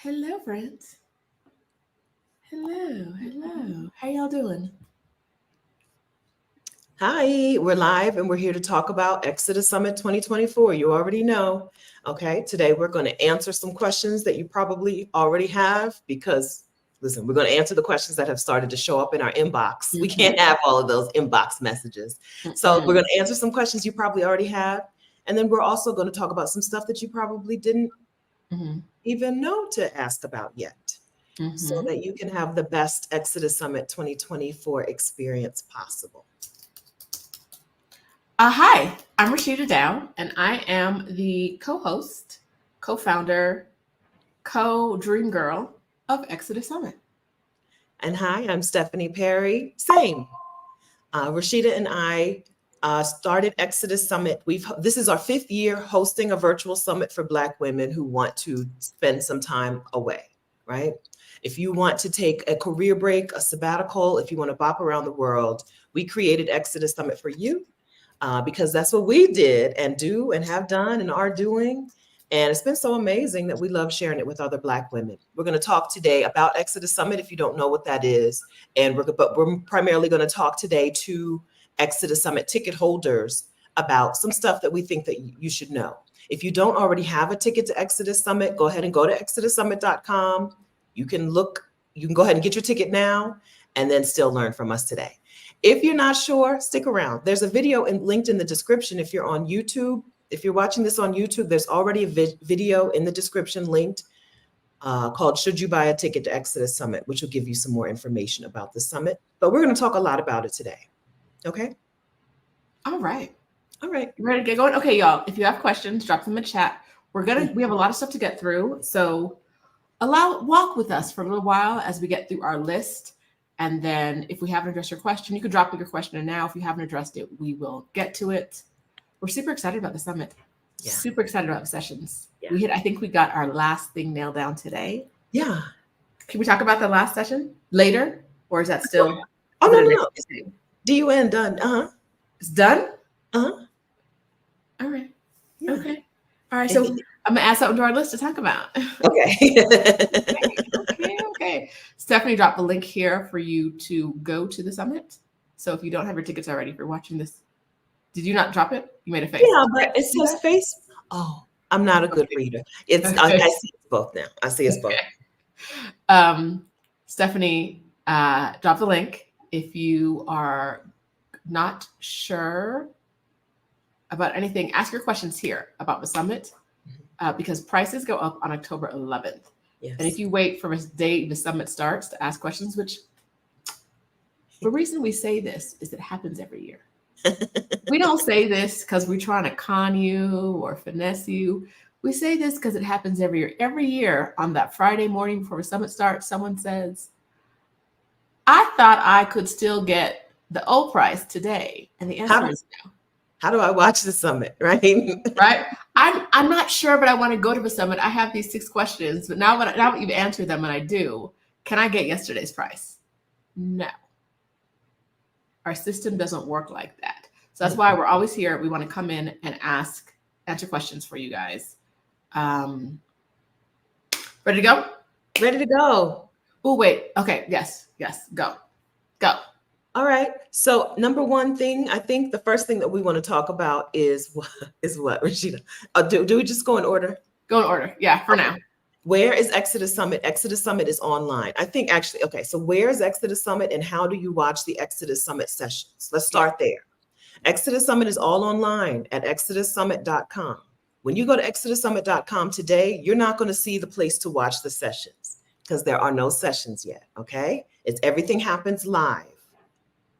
Hello, friends. Hello. How y'all doing? Hi, we're live and we're here to talk about Exodus Summit 2024. You already know. Okay, today we're going to answer some questions that you probably already have because, listen, we're going to answer the questions that have started to show up in our inbox. We can't have all of those inbox messages. So we're going to answer some questions you probably already have. And then we're also going to talk about some stuff that you probably didn't even know to ask about yet. So that you can have the best Exodus Summit 2024 experience possible. Hi, I'm Rashida Dow, and I am the co-host, co-founder, co-dream girl of Exodus Summit. And hi, I'm Stephanie Perry. Same. Rashida and I started Exodus Summit. This is our 5th year hosting a virtual summit for Black women who want to spend some time away, right? If you want to take a career break, a sabbatical, if you want to bop around the world, we created Exodus Summit for you because that's what we did and do and have done and are doing. And it's been so amazing that we love sharing it with other Black women. We're going to talk today about Exodus Summit if you don't know what that is. But we're primarily going to talk today to Exodus Summit ticket holders about some stuff that we think that you should know. If you don't already have a ticket to Exodus Summit, go ahead and go to ExodusSummit.com. You can go ahead and get your ticket now and then still learn from us today. If you're not sure, stick around. There's a video linked in the description if you're on YouTube. If you're watching this on YouTube, there's already a video in the description linked called Should You Buy a Ticket to Exodus Summit, which will give you some more information about the summit. But we're going to talk a lot about it today. Okay? All right. You ready to get going? Okay, y'all, if you have questions, drop them in chat. We have a lot of stuff to get through. So walk with us for a little while as we get through our list. And then if we haven't addressed your question, you can drop your question in now. If you haven't addressed it, we will get to it. We're super excited about the summit. Yeah. Super excited about the sessions. Yeah. I think we got our last thing nailed down today. Yeah. Can we talk about the last session later? Or is that still? Oh, no. DUN done. It's done? All right. Yeah. Okay. All right. So I'm going to add something to our list to talk about. Okay. Stephanie dropped the link here for you to go to the summit. So if you don't have your tickets already, if you're watching this, did you not drop it? You made a face. Yeah, but it says face. Oh, I'm not a good reader. I see it's both now. I see it's both. Stephanie dropped the link. If you are not sure about anything, ask your questions here about the summit because prices go up on October 11th. Yes. And if you wait for a day the summit starts to ask questions, which the reason we say this is it happens every year. We don't say this because we're trying to con you or finesse you. We say this because it happens every year. Every year on that Friday morning before the summit starts, someone says, I thought I could still get the old price today. And the answer is no. How do I watch the summit, right? Right. I'm not sure, but I want to go to the summit. I have these 6 questions, but now that you've answered them and I do, can I get yesterday's price? No. Our system doesn't work like that. So that's why we're always here. We want to come in and answer questions for you guys. Ready to go? Ready to go. Oh, wait. Okay. Yes. Go. All right. So number one thing, I think the first thing that we want to talk about is what, Rashida? Do we just go in order? Go in order. Yeah, for now. Where is Exodus Summit? Exodus Summit is online. I think actually, okay, so where is Exodus Summit and how do you watch the Exodus Summit sessions? Let's start there. Exodus Summit is all online at ExodusSummit.com. When you go to ExodusSummit.com today, you're not going to see the place to watch the sessions because there are no sessions yet, okay? Everything happens live.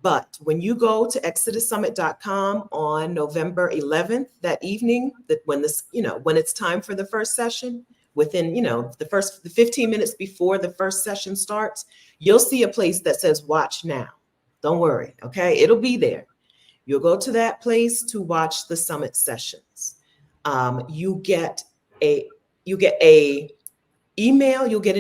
But when you go to ExodusSummit.com on November 11th, that evening, when it's time for the first session, within, the 15 minutes before the first session starts, you'll see a place that says watch now. Don't worry, okay? It'll be there. You'll go to that place to watch the summit sessions. You'll get an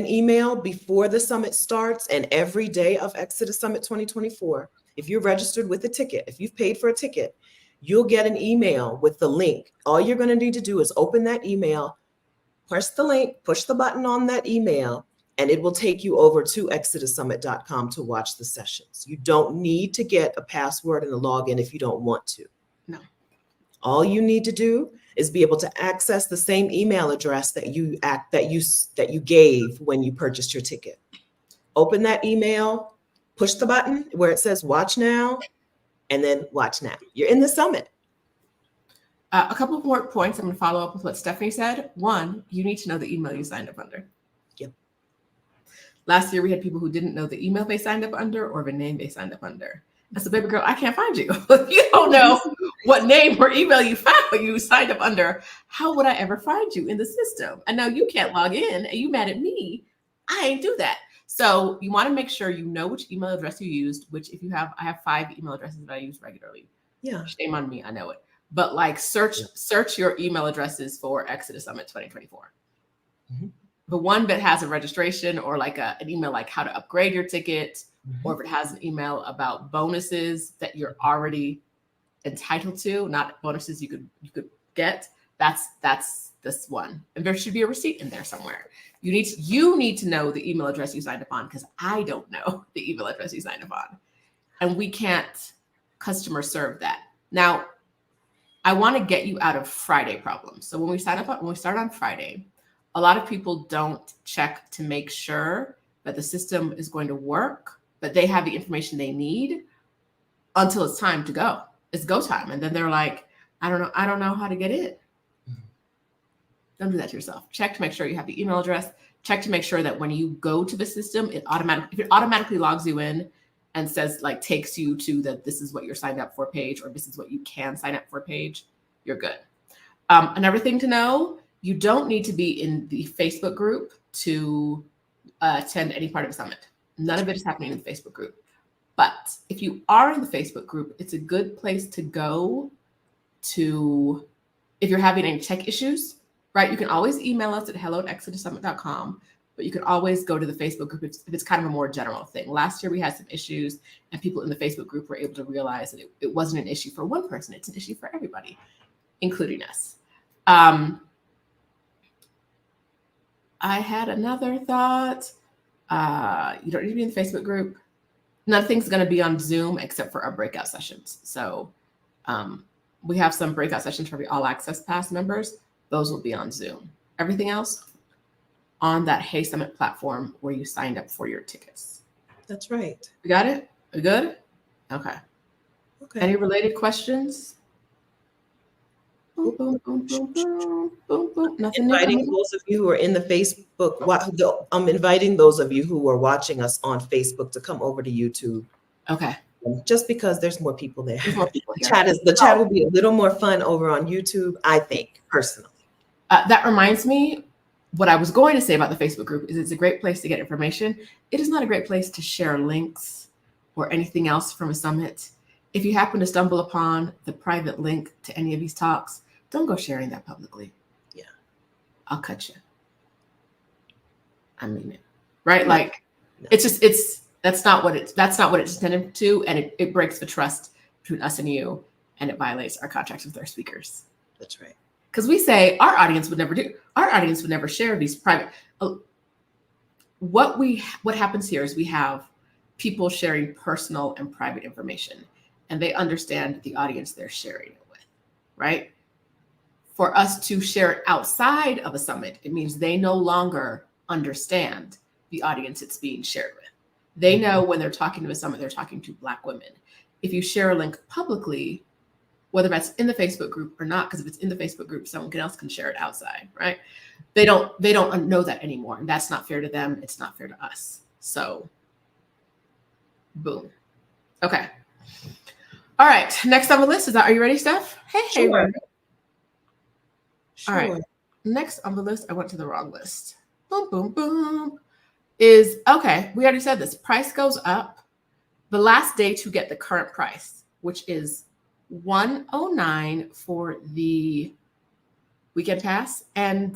email before the summit starts, and every day of Exodus Summit 2024, if you're registered with a ticket, if you've paid for a ticket, you'll get an email with the link. All you're going to need to do is open that email, Push the link, push the button on that email, and it will take you over to ExodusSummit.com to watch the sessions. You don't need to get a password and a login if you don't want to. No. All you need to do is be able to access the same email address that you gave when you purchased your ticket. Open that email, push the button where it says watch now, and then watch now. You're in the summit. A couple of more points. I'm going to follow up with what Stephanie said. One, you need to know the email you signed up under. Yep. Last year, we had people who didn't know the email they signed up under or the name they signed up under. I said, baby girl, I can't find you. You don't know what name or email you signed up under. How would I ever find you in the system? And now you can't log in and you mad at me. I ain't do that. So you want to make sure you know which email address you used, which if you have, I have 5 email addresses that I use regularly. Yeah. Shame on me. I know it. But like search your email addresses for Exodus Summit 2024. Mm-hmm. The one that has a registration or like an email like how to upgrade your ticket, or if it has an email about bonuses that you're already entitled to, not bonuses you could get, that's this one. And there should be a receipt in there somewhere. You need to know the email address you signed up on, because I don't know the email address you signed up on. And we can't customer serve that. Now, I want to get you out of Friday problems. So when we start on Friday, a lot of people don't check to make sure that the system is going to work, that they have the information they need until it's time to go. It's go time. And then they're like, I don't know how to get in. Don't do that to yourself. Check to make sure you have the email address. Check to make sure that when you go to the system, if it automatically logs you in and says like takes you to this is what you're signed up for page, or this is what you can sign up for page, you're good. Another thing to know, you don't need to be in the Facebook group to attend any part of the summit. None of it is happening in the Facebook group. But if you are in the Facebook group, it's a good place to go to if you're having any tech issues, right? You can always email us at hello@exodussummit.com, but you can always go to the Facebook group if it's kind of a more general thing. Last year, we had some issues and people in the Facebook group were able to realize that it wasn't an issue for one person. It's an issue for everybody, including us. I had another thought. You don't need to be in the Facebook group. Nothing's going to be on Zoom except for our breakout sessions. So we have some breakout sessions for the All Access Pass members. Those will be on Zoom. Everything else on that Hey Summit platform where you signed up for your tickets. That's right. We got it? We good? Okay. Any related questions? Boom, boom, boom, boom, boom, boom, boom. Nothing. Inviting those of you who are in the Facebook, I'm inviting those of you who are watching us on Facebook to come over to YouTube. Okay. Just because there's more people there. There's more people here. The chat will be a little more fun over on YouTube, I think, personally. That reminds me, what I was going to say about the Facebook group is it's a great place to get information. It is not a great place to share links or anything else from a summit. If you happen to stumble upon the private link to any of these talks, don't go sharing that publicly. Yeah. I'll cut you. I mean it. Right? Like that's not what it's intended to, and it breaks the trust between us and you, and it violates our contracts with our speakers. That's right. Because we say our audience would never share these private. What happens here is we have people sharing personal and private information, and they understand the audience they're sharing it with, right? For us to share it outside of a summit, it means they no longer understand the audience it's being shared with. They know when they're talking to a summit, they're talking to Black women. If you share a link publicly, whether that's in the Facebook group or not, because if it's in the Facebook group, someone else can share it outside, right? They don't know that anymore. And that's not fair to them. It's not fair to us. So, boom. Okay. All right. Next on the list are you ready, Steph? Hey. Sure. All right. Next on the list, I went to the wrong list. Boom, boom, boom. Okay. We already said this. Price goes up. The last day to get the current price, which is $109 for the weekend pass and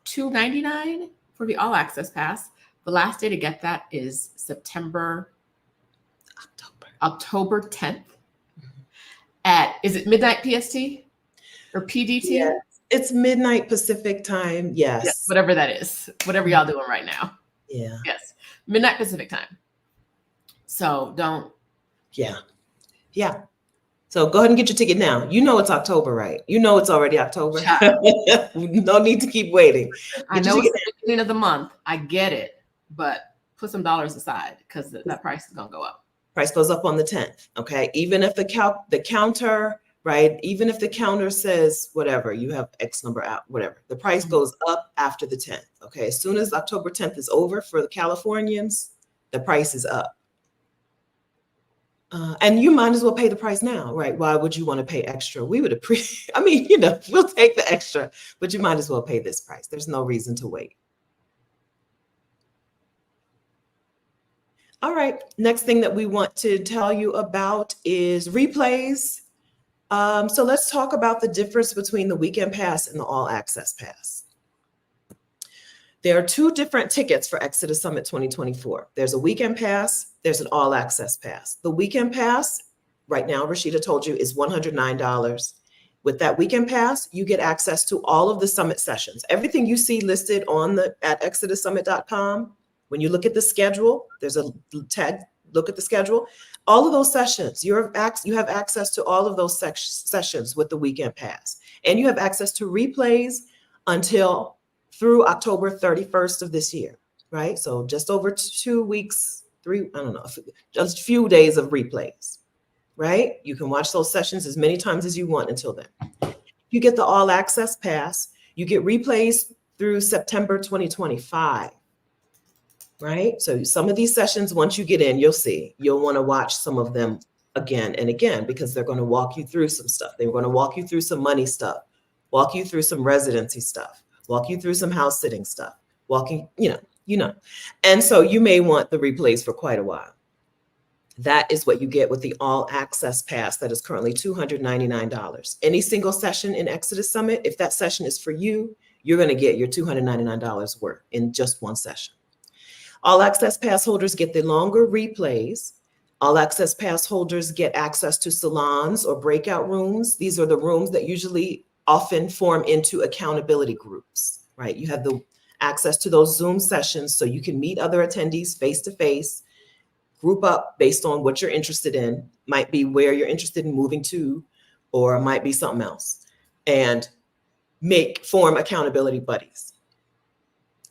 $299 for the all access pass. The last day to get that is October 10th at, is it midnight PST or PDT? Yes. It's midnight Pacific time. Yeah, Yes. whatever that is, whatever y'all doing right now. Yeah. Yes, midnight Pacific time. So don't. Yeah. Yeah. So go ahead and get your ticket now. You know it's October, right? You know it's already October. No need to keep waiting. I know it's the beginning of the month. I get it, but put some dollars aside because that price is gonna go up. Price goes up on the 10th. Okay. Even if the counter, right? Even if the counter says whatever, you have X number out, whatever. The price goes up after the 10th. Okay. As soon as October 10th is over for the Californians, the price is up. And you might as well pay the price now, right? Why would you want to pay extra? We would appreciate, I mean, we'll take the extra, but you might as well pay this price. There's no reason to wait. All right, next thing that we want to tell you about is replays. So let's talk about the difference between the weekend pass and the all access pass. There are two different tickets for Exodus Summit 2024. There's a weekend pass, there's an all access pass. The weekend pass, right now, Rashida told you, is $109. With that weekend pass, you get access to all of the summit sessions. Everything you see listed at ExodusSummit.com, when you look at the schedule, there's a tag, look at the schedule. All of those sessions, you have access to all of those sessions with the weekend pass. And you have access to replays through October 31st of this year, right? So just over 2 weeks, just a few days of replays, right? You can watch those sessions as many times as you want until then. You get the all access pass, you get replays through September 2025, right? So some of these sessions, once you get in, you'll want to watch some of them again and again, because they're going to walk you through some stuff. They're going to walk you through some money stuff, walk you through some residency stuff, walk you through some house sitting stuff, and so you may want the replays for quite a while. That is what you get with the all access pass that is currently $299. Any single session in Exodus Summit, if that session is for you, you're going to get your $299 worth in just one session. All access pass holders get the longer replays. All access pass holders get access to salons or breakout rooms. These are the rooms that usually often form into accountability groups, right? You have the access to those Zoom sessions so you can meet other attendees face-to-face, group up based on what you're interested in, might be where you're interested in moving to, or might be something else, and form accountability buddies.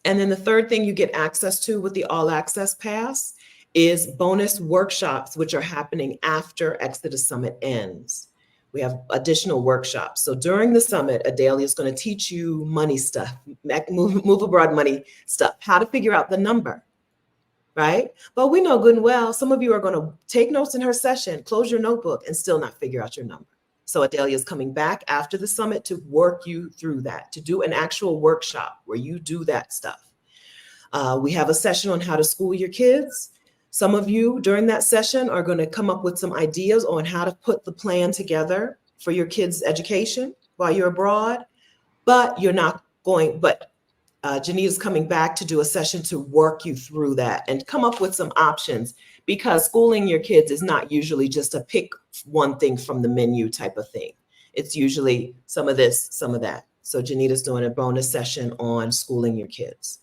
And then the third thing you get access to with the all access pass is bonus workshops, which are happening after Exodus Summit ends. We have additional workshops. So during the summit, Adalia is going to teach you money stuff, move abroad money stuff, how to figure out the number, right? But we know good and well, some of you are going to take notes in her session, close your notebook, and still not figure out your number. So Adalia is coming back after the summit to work you through that, to do an actual workshop where you do that stuff. We have a session on how to school your kids. Some of you during that session are going to come up with some ideas on how to put the plan together for your kids' education while you're abroad, but Janita's coming back to do a session to work you through that and come up with some options, because schooling your kids is not usually just a pick one thing from the menu type of thing. It's usually some of this, some of that. So Janita's doing a bonus session on schooling your kids.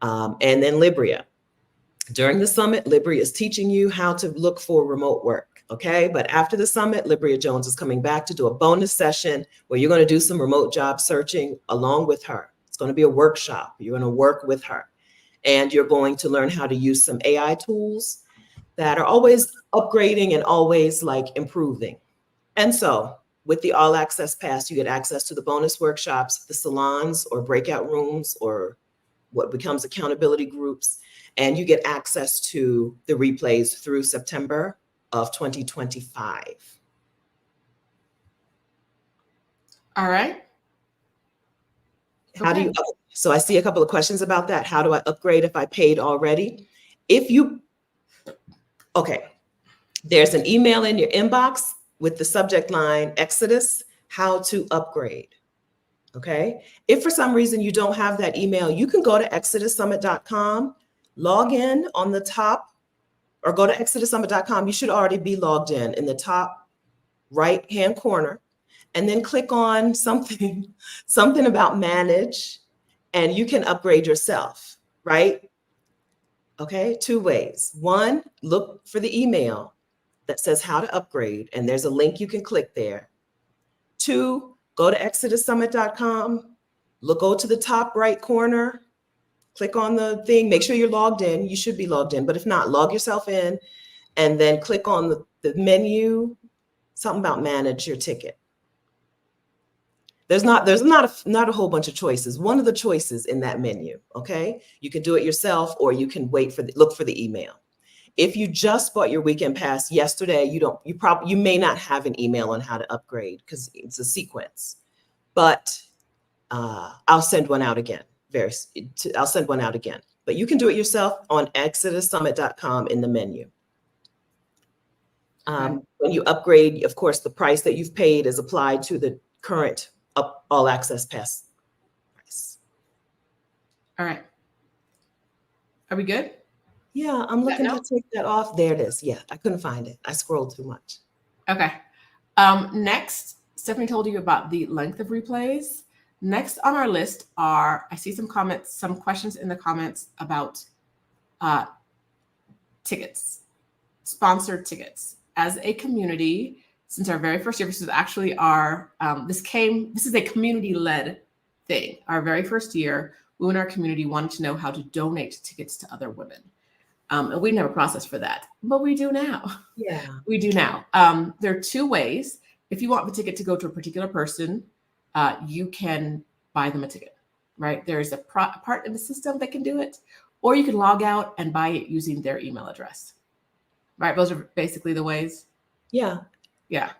And then Libria. During the summit, Libria is teaching you how to look for remote work, okay? But after the summit, Libria Jones is coming back to do a bonus session where you're going to do some remote job searching along with her. It's going to be a workshop. You're going to work with her, and you're going to learn how to use some AI tools that are always upgrading and always improving. And so with the all access pass, you get access to the bonus workshops, the salons or breakout rooms or what becomes accountability groups. And you get access to the replays through September of 2025. All right. So I see a couple of questions about that. How do I upgrade if I paid already? There's an email in your inbox with the subject line, Exodus, how to upgrade. Okay. If for some reason you don't have that email, you can go to ExodusSummit.com, log in on the top, or go to ExodusSummit.com. You should already be logged in the top right-hand corner. and then click on something about manage, and you can upgrade yourself, right? Okay, two ways. One, look for the email that says how to upgrade, and there's a link you can click there. Two, go to ExodusSummit.com, go to the top right corner, click on the thing, make sure you're logged in. You should be logged in, but if not, log yourself in, and then click on the menu, something about manage your ticket. There's not a whole bunch of choices. One of the choices in that menu, okay? You can do it yourself, or you can look for the email. If you just bought your weekend pass yesterday, you may not have an email on how to upgrade because it's a sequence. But I'll send one out again. I'll send one out again. But you can do it yourself on ExodusSummit.com in the menu. Okay. When you upgrade, of course, the price that you've paid is applied to the current all access pass price. All right. Are we good? Yeah, I'm looking to take that off. There it is. Yeah, I couldn't find it. I scrolled too much. Okay. Next, Stephanie told you about the length of replays. Next on our list I see some questions in the comments about tickets, sponsored tickets. As a community, since our very first year, this is actually this is a community-led thing. Our very first year, we in our community wanted to know how to donate tickets to other women. And we didn't have a process for that, but we do now. Yeah. We do now. There are two ways. If you want the ticket to go to a particular person, you can buy them a ticket, right? There's a part in the system that can do it, or you can log out and buy it using their email address, right? Those are basically the ways. Yeah. Yeah.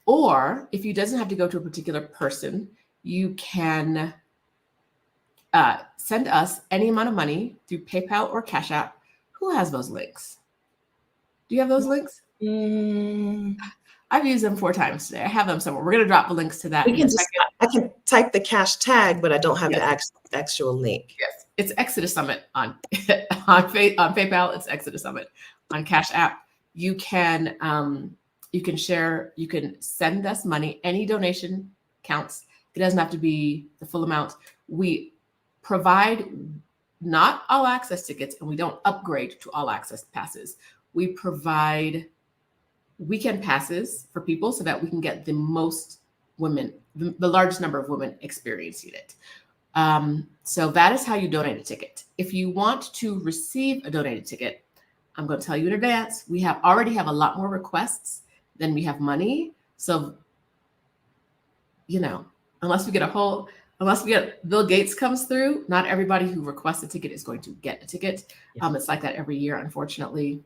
Or if you doesn't have to go to a particular person, you can send us any amount of money through PayPal or Cash App. Who has those links? Do you have those links? I've used them 4 times today. I have them somewhere. We're going to drop the links to that. I can type the cash tag, but I don't have the actual link. Yes, it's Exodus Summit on PayPal. It's Exodus Summit on Cash App. You can share. You can send us money. Any donation counts. It doesn't have to be the full amount. We provide not all access tickets, and we don't upgrade to all access passes. We provide weekend passes for people so that we can get the most women, the largest number of women experiencing it. So that is how you donate a ticket. If you want to receive a donated ticket, I'm going to tell you in advance, we already have a lot more requests than we have money. So, unless we get Bill Gates comes through, not everybody who requests a ticket is going to get a ticket. Yeah. It's like that every year, unfortunately.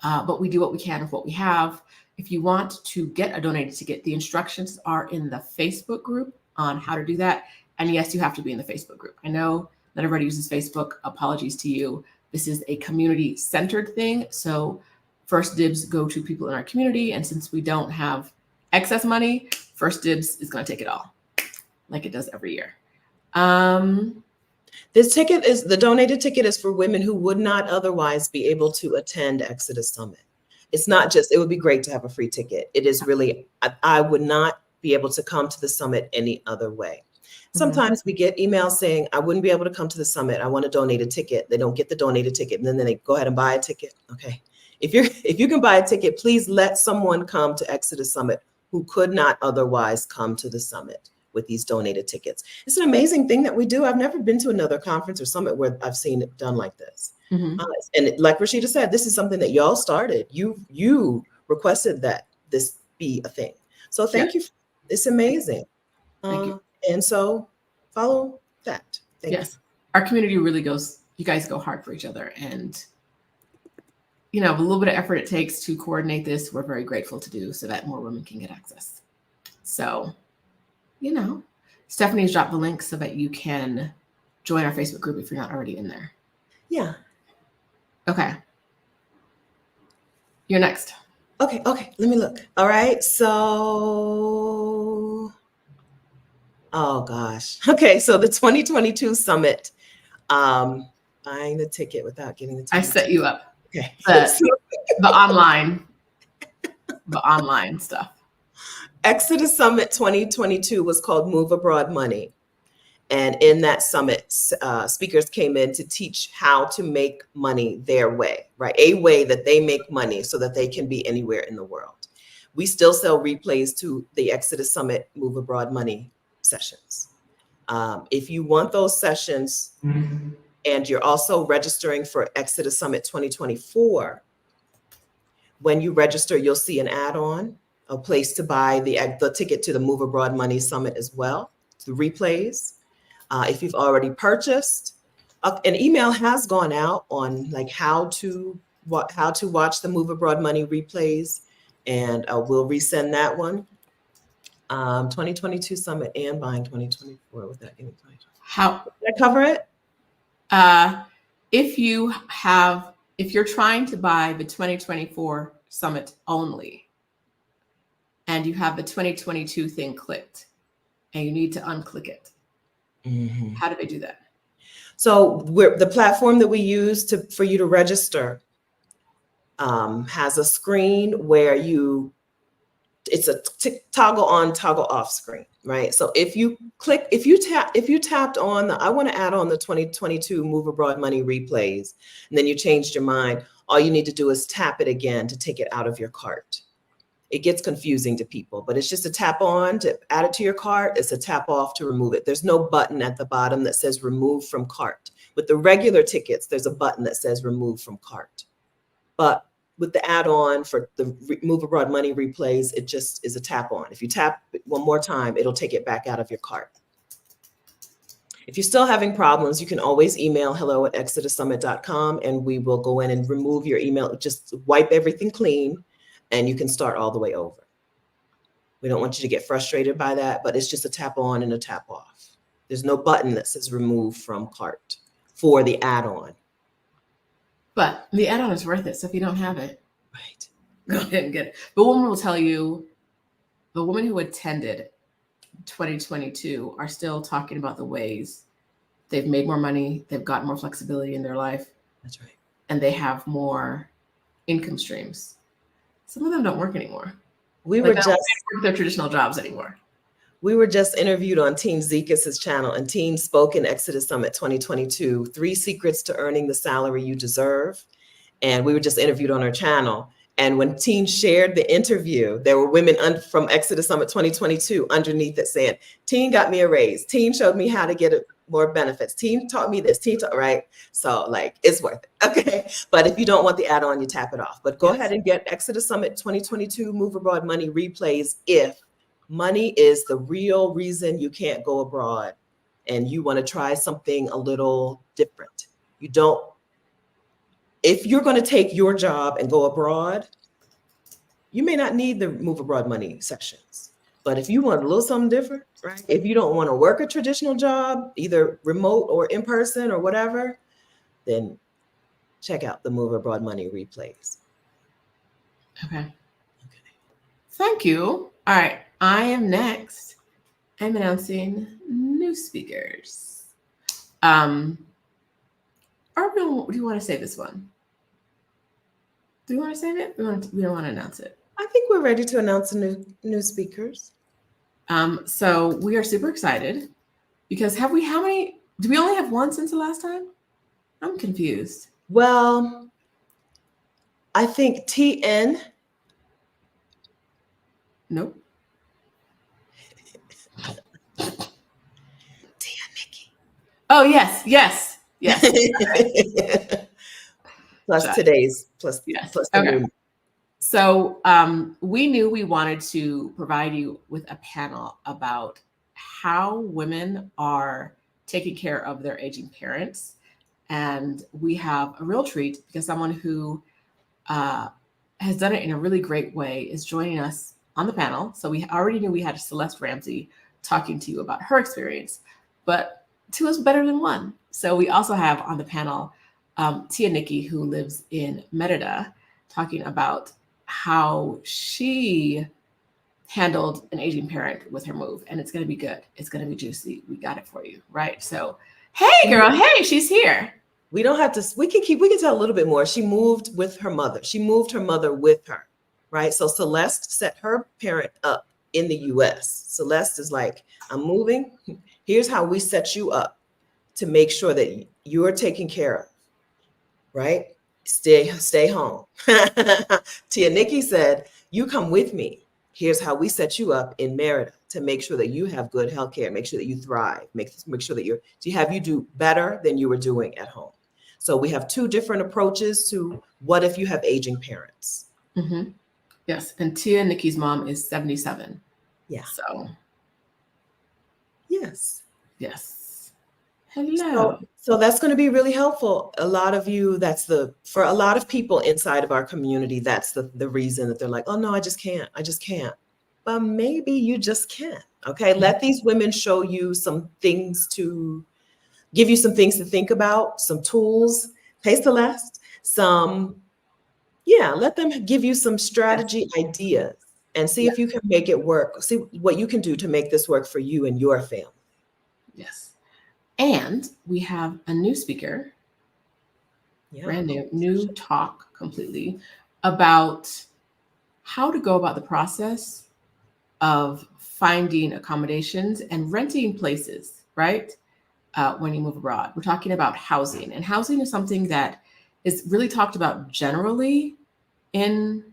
But we do what we can with what we have. If you want to get a donated ticket, the instructions are in the Facebook group on how to do that. And yes, you have to be in the Facebook group. I know not everybody uses Facebook. Apologies to you. This is a community-centered thing. So first dibs go to people in our community. And since we don't have excess money, first dibs is going to take it all, like it does every year. The donated ticket is for women who would not otherwise be able to attend Exodus Summit. It's not just, it would be great to have a free ticket. It is really, I would not be able to come to the summit any other way. Sometimes we get emails saying, I wouldn't be able to come to the summit. I want to donate a ticket. They don't get the donated ticket. And then they go ahead and buy a ticket. Okay. If you can buy a ticket, please let someone come to Exodus Summit who could not otherwise come to the summit with these donated tickets. It's an amazing thing that we do. I've never been to another conference or summit where I've seen it done like this. And like Rashida said, this is something that y'all started. You requested that this be a thing. So thank you. It's amazing. Thank you. And so follow that. Thank you. Our community really you guys go hard for each other. And, a little bit of effort it takes to coordinate this, we're very grateful to do so that more women can get access. So, Stephanie's dropped the link so that you can join our Facebook group if you're not already in there. Yeah. Okay. You're next. Okay. Let me look. All right. So, oh gosh. Okay. So the 2022 summit, buying the ticket without getting the ticket. I set you up. Okay. The online stuff. Exodus Summit 2022 was called Move Abroad Money. And in that summit, speakers came in to teach how to make money their way, right? A way that they make money so that they can be anywhere in the world. We still sell replays to the Exodus Summit Move Abroad Money sessions. If you want those sessions and you're also registering for Exodus Summit 2024, when you register, you'll see an add-on, a place to buy the ticket to the Move Abroad Money Summit as well, the replays. If you've already purchased, an email has gone out on like how to watch the Move Abroad Money replays, and we'll resend that one. 2022 Summit and buying 2024 with that. How Did I cover it? if you're trying to buy the 2024 Summit only, and you have the 2022 thing clicked, and you need to unclick it. Mm-hmm. How do they do that? So the platform that we use for you to register has a screen where it's a toggle on, toggle off screen, right? So if you tapped on I want to add on the 2022 Move Abroad Money replays, and then you changed your mind, all you need to do is tap it again to take it out of your cart. It gets confusing to people, but it's just a tap on to add it to your cart. It's a tap off to remove it. There's no button at the bottom that says remove from cart. With the regular tickets, there's a button that says remove from cart. But with the add-on for the Move Abroad Money replays, it just is a tap on. If you tap it one more time, it'll take it back out of your cart. If you're still having problems, you can always email hello@exodussummit.com, and we will go in and remove your email. Just wipe everything clean, and you can start all the way over. We don't want you to get frustrated by that, but it's just a tap on and a tap off. There's no button that says remove from cart for the add-on. But the add-on is worth it. So if you don't have it, Right, go ahead and get it. The woman will tell you, the woman who attended 2022 are still talking about the ways they've made more money, they've got more flexibility in their life, that's right. and they have more income streams. Some of them don't work anymore. We Like, were they just don't work their traditional jobs anymore. We were just interviewed on Team Zekis's channel, and Team spoke in Exodus Summit 2022, 3 secrets to earning the salary you deserve. And we were just interviewed on her channel. And when Team shared the interview, there were women from Exodus Summit 2022 underneath it saying, Team got me a raise. Team showed me how to get more benefits. Team taught me this, right? So like, it's worth it, okay? But if you don't want the add-on, you tap it off. But go ahead and get Exodus Summit 2022 Move Abroad Money replays if money is the real reason you can't go abroad and you want to try something a little different. If you're going to take your job and go abroad, you may not need the Move Abroad Money sessions. But if you want a little something different, right? If you don't want to work a traditional job, either remote or in person or whatever, then check out the Move Abroad Money replays. Okay. Thank you. All right. I am next. I'm announcing new speakers. Or do you want to say this one? Do you want to save it? We don't want to announce it. I think we're ready to announce the new speakers. So we are super excited because how many? Do we only have one since the last time? I'm confused. Well, I think TN. Nope. Nikki. Oh, yes. Plus Sorry. today's, plus the Okay. new. So we knew we wanted to provide you with a panel about how women are taking care of their aging parents. And we have a real treat because someone who has done it in a really great way is joining us on the panel. So we already knew we had Celeste Ramsey talking to you about her experience, but 2 is better than 1. So we also have on the panel Tia Nikki, who lives in Merida, talking about how she handled an aging parent with her move. And it's going to be good. It's going to be juicy. We got it for you, right? So, hey, girl. Hey, she's here. We don't have to, we can tell a little bit more. She moved with her mother. She moved her mother with her, right? So Celeste set her parent up in the US. Celeste is like, I'm moving. Here's how we set you up to make sure that you're taken care of, right? Stay home. Tia Nikki said, you come with me. Here's how we set you up in Merida to make sure that you have good health care, make sure that you thrive, make sure that you do better than you were doing at home. So we have two different approaches to what if you have aging parents. Mm-hmm. Yes. And Tia Nikki's mom is 77. Yeah. So. Yes. Yes. Hello. So that's going to be really helpful. A lot of you, for a lot of people inside of our community, that's the reason that they're like, oh no, I just can't. But maybe you just can't. Okay. Let these women show you some things give you some things to think about, some tools. Hey, Celeste, let them give you some strategy ideas and see if you can make it work. See what you can do to make this work for you and your family. Yes. And we have a new speaker, brand new talk completely about how to go about the process of finding accommodations and renting places, right? When you move abroad. We're talking about housing, and housing is something that is really talked about generally in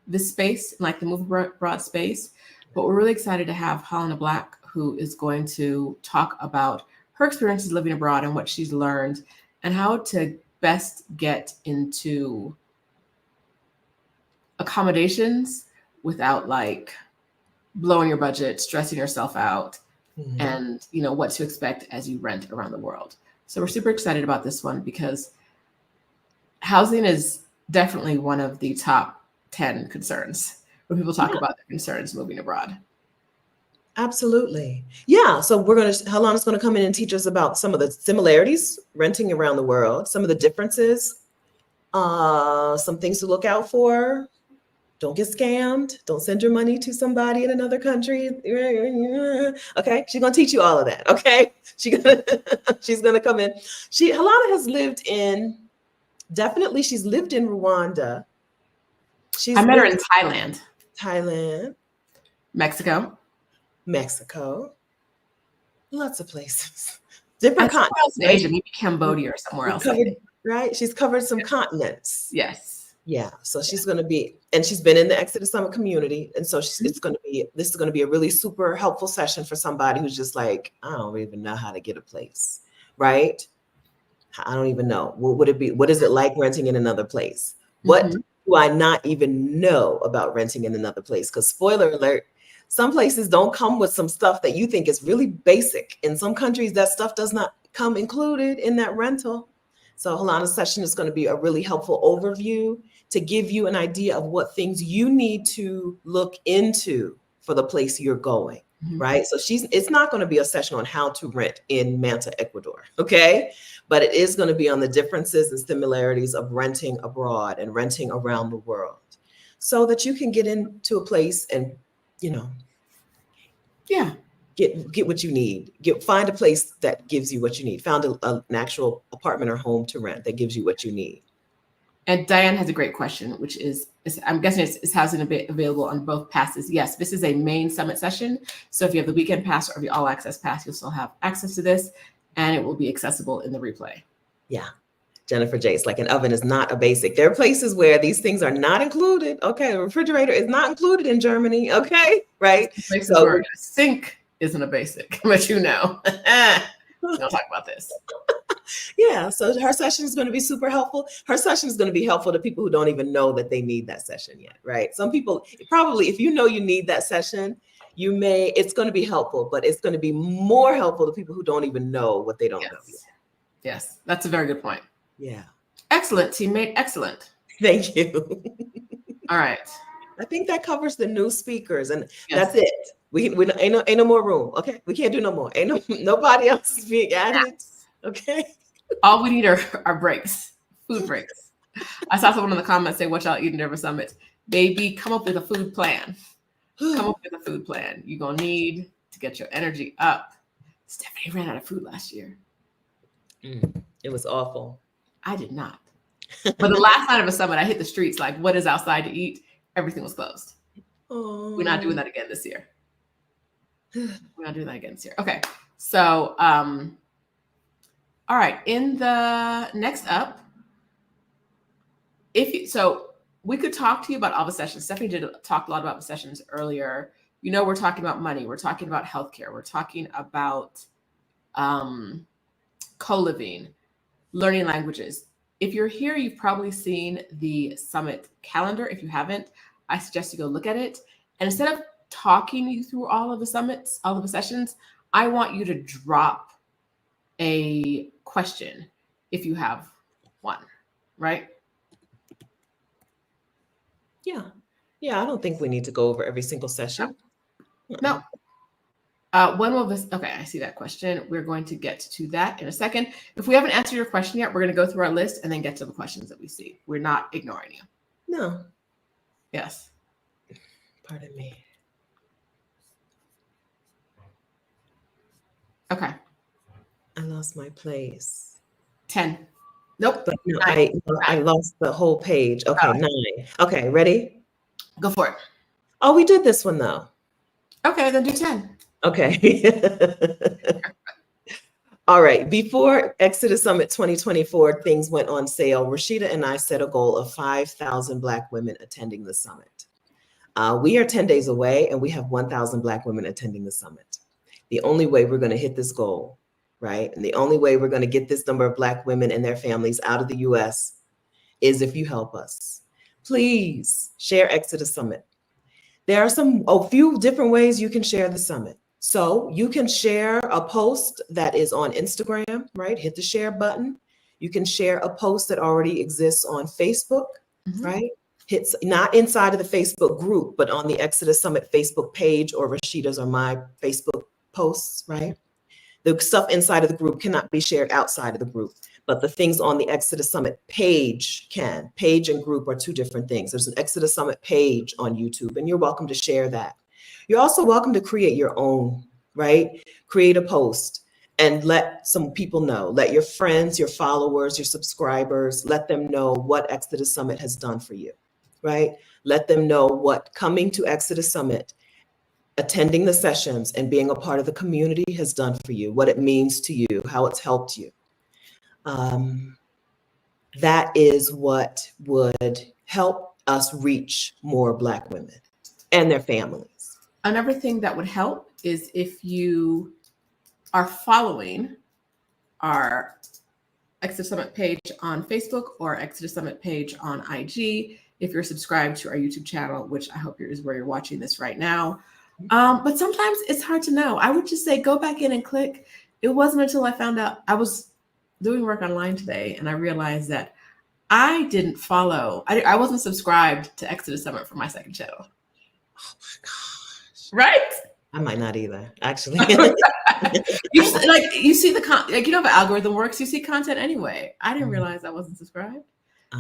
this space, like the move abroad space. But we're really excited to have Helena Black, who is going to talk about her experiences living abroad and what she's learned and how to best get into accommodations without like blowing your budget, stressing yourself out, and what to expect as you rent around the world. So we're super excited about this one because housing is definitely one of the top 10 concerns when people talk about their concerns moving abroad. Absolutely. Yeah. So Helena's going to come in and teach us about some of the similarities renting around the world, some of the differences, some things to look out for. Don't get scammed. Don't send your money to somebody in another country. Okay. She's going to teach you all of that. Okay. She's going to come in. Helena has lived in Rwanda. I met her in Thailand. Mexico. Lots of places. Different continents. In Asia, maybe Cambodia or somewhere else. Right? She's covered some continents. Yes. Yeah. So she's going to be, and she's been in the Exodus Summit community. And so this is going to be a really super helpful session for somebody who's just like, I don't even know how to get a place. Right? I don't even know. What would it be? What is it like renting in another place? What do I not even know about renting in another place? Because spoiler alert, some places don't come with some stuff that you think is really basic. In some countries, that stuff does not come included in that rental. So Helena's session is going to be a really helpful overview to give you an idea of what things you need to look into for the place you're going, right? So it's not going to be a session on how to rent in Manta, Ecuador, okay? But it is going to be on the differences and similarities of renting abroad and renting around the world so that you can get into a place and get what you need. Find a place that gives you what you need. Found an actual apartment or home to rent that gives you what you need. And Diane has a great question, which is I'm guessing is housing available on both passes? Yes, this is a main summit session. So if you have the weekend pass or the all access pass, you'll still have access to this, and it will be accessible in the replay. Yeah. Jennifer Jace, like an oven is not a basic. There are places where these things are not included. Okay, the refrigerator is not included in Germany. Okay, right? So a sink isn't a basic, but we don't talk about this. Yeah, so her session is going to be super helpful. Her session is going to be helpful to people who don't even know that they need that session yet, right? Some people probably, if you know you need that session, it's going to be helpful, but it's going to be more helpful to people who don't even know what they don't know yet. Yes, that's a very good point. Yeah. Excellent, teammate. Excellent. Thank you. All right. I think that covers the new speakers, and that's it. We ain't no more room. Okay, we can't do no more. Nobody else is being added. Okay. All we need are breaks, food breaks. I saw someone in the comments say, "What y'all eating during summit?" Baby, come up with a food plan. Come up with a food plan. You're gonna need to get your energy up. Stephanie ran out of food last year. It was awful. I did not. But the last night of a summit, I hit the streets like, what is outside to eat? Everything was closed. We're not doing that again this year. We're gonna do that again here. Okay. So, all right. In the next up, so we could talk to you about all the sessions. Stephanie did talk a lot about the sessions earlier. You know, we're talking about money. We're talking about healthcare. We're talking about co-living, learning languages. If you're here, you've probably seen the summit calendar. If you haven't, I suggest you go look at it. And instead of talking you through all of the summits, all of the sessions, I want you to drop a question if you have one, right? Yeah. Yeah, I don't think we need to go over every single session. No. When will this? Okay, I see that question. We're going to get to that in a second. If we haven't answered your question yet, we're going to go through our list and then get to the questions that we see. We're not ignoring you. No. Yes. Pardon me. Okay. I lost my place. 10. Nope. But no, 9. I lost the whole page. Okay, 9. Okay, ready? Go for it. Oh, we did this one though. Okay, then do 10. Okay. All right. Before Exodus Summit 2024, things went on sale. Rashida and I set a goal of 5,000 Black women attending the summit. We are 10 days away and we have 1,000 Black women attending the summit. The only way we're going to hit this goal, right? And the only way we're going to get this number of Black women and their families out of the US is if you help us. Please share Exodus Summit. There are a few different ways you can share the summit. So you can share a post that is on Instagram, right? Hit the share button. You can share a post that already exists on Facebook, right? Hits not inside of the Facebook group, but on the Exodus Summit Facebook page or Rashida's or my Facebook posts, right? The stuff inside of the group cannot be shared outside of the group, but the things on the Exodus Summit page can. Page and group are two different things. There's an Exodus Summit page on YouTube, and you're welcome to share that. You're also welcome to create your own, right? Create a post and let some people know. Let your friends, your followers, your subscribers, let them know what Exodus Summit has done for you, right? Let them know what coming to Exodus Summit, attending the sessions and being a part of the community has done for you, what it means to you, how it's helped you. That is what would help us reach more Black women and their families. Another thing that would help is if you are following our Exodus Summit page on Facebook or Exodus Summit page on IG. If you're subscribed to our YouTube channel, which I hope is where you're watching this right now. But sometimes it's hard to know. I would just say, go back in and click. It wasn't until I found out I was doing work online today and I realized that I didn't follow. I wasn't subscribed to Exodus Summit for my second channel. Oh my gosh. Right? I might not either, actually. You see the you know how the algorithm works. You see content anyway. I didn't realize I wasn't subscribed.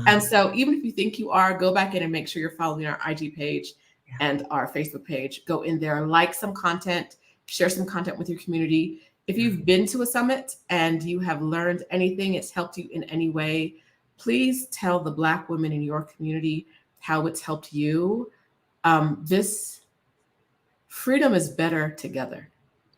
And so even if you think you are, go back in and make sure you're following our IG page and our Facebook page. Go in there, like some content, share some content with your community. If you've been to a summit and you have learned anything, it's helped you in any way, please tell the Black women in your community how it's helped you. This freedom is better together.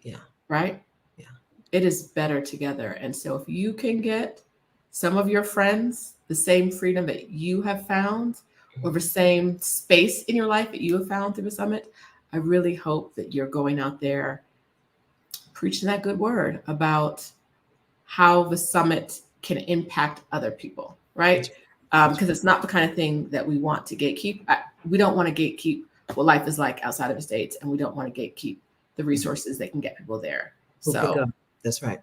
Yeah. Right? Yeah. It is better together. And so if you can get some of your friends the same freedom that you have found, or the same space in your life that you have found through the summit, I really hope that you're going out there preaching that good word about how the summit can impact other people, right? Because it's not the kind of thing that we want to gatekeep. We don't want to gatekeep what life is like outside of the States, and we don't want to gatekeep the resources that can get people there. So that's right.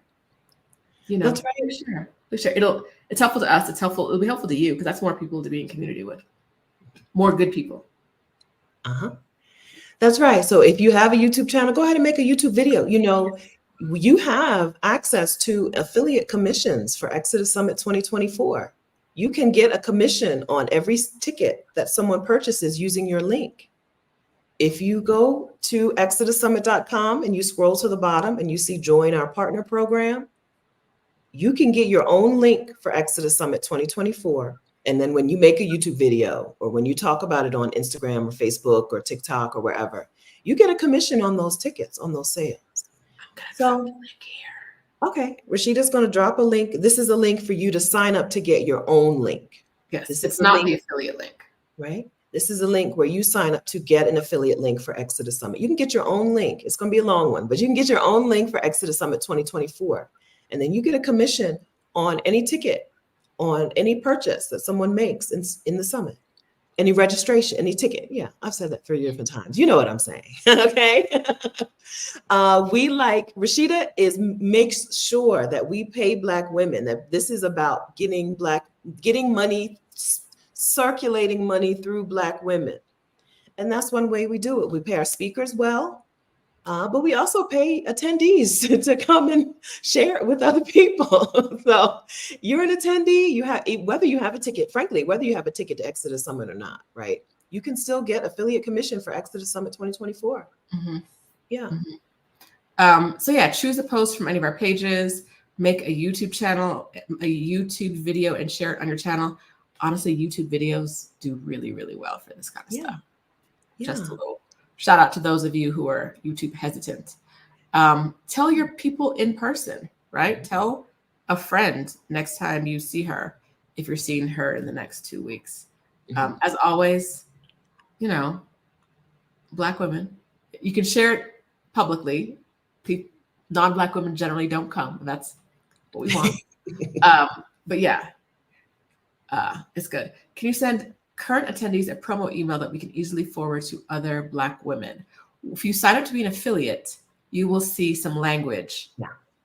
You know, that's right. For sure. It's helpful to us. It'll be helpful to you because that's more people to be in community with. More good people. That's right. So if you have a YouTube channel, go ahead and make a YouTube video. You know, you have access to affiliate commissions for Exodus Summit 2024. You can get a commission on every ticket that someone purchases using your link. If you go to ExodusSummit.com and you scroll to the bottom and you see join our partner program, you can get your own link for Exodus Summit 2024. And then when you make a YouTube video or when you talk about it on Instagram or Facebook or TikTok or wherever, You get a commission on those tickets, on those sales. I'm gonna So- drop the link here. Okay, Rashida's going to drop a link. This is a link for you to sign up to get your own link. Yes, This it's is a not link, the affiliate link. right? This is a link where you sign up to get an affiliate link for Exodus Summit. You can get your own link. It's going to be a long one, but you can get your own link for Exodus Summit 2024. And then you get a commission on any ticket, on any purchase that someone makes in the summit. Any registration, any ticket. Yeah, I've said that 3 different times. You know what I'm saying, okay? Rashida makes sure that we pay Black women, that this is about getting money, circulating money through Black women. And that's one way we do it. We pay our speakers well, but we also pay attendees to come and share it with other people. So you're an attendee, whether you have a ticket, frankly, whether you have a ticket to Exodus Summit or not, right? You can still get affiliate commission for Exodus Summit 2024. Mm-hmm. Yeah. Mm-hmm. So yeah, choose a post from any of our pages, make a YouTube channel, a YouTube video, and share it on your channel. Honestly, YouTube videos do really, really well for this kind of stuff. Just a little shout out to those of you who are YouTube hesitant. Tell your people in person, right? Tell a friend next time you see her, if you're seeing her in the next 2 weeks. As always, Black women, you can share it publicly. Non-Black women generally don't come. That's what we want. But yeah, it's good. Can you send current attendees a promo email that we can easily forward to other Black women? If you sign up to be an affiliate, you will see some language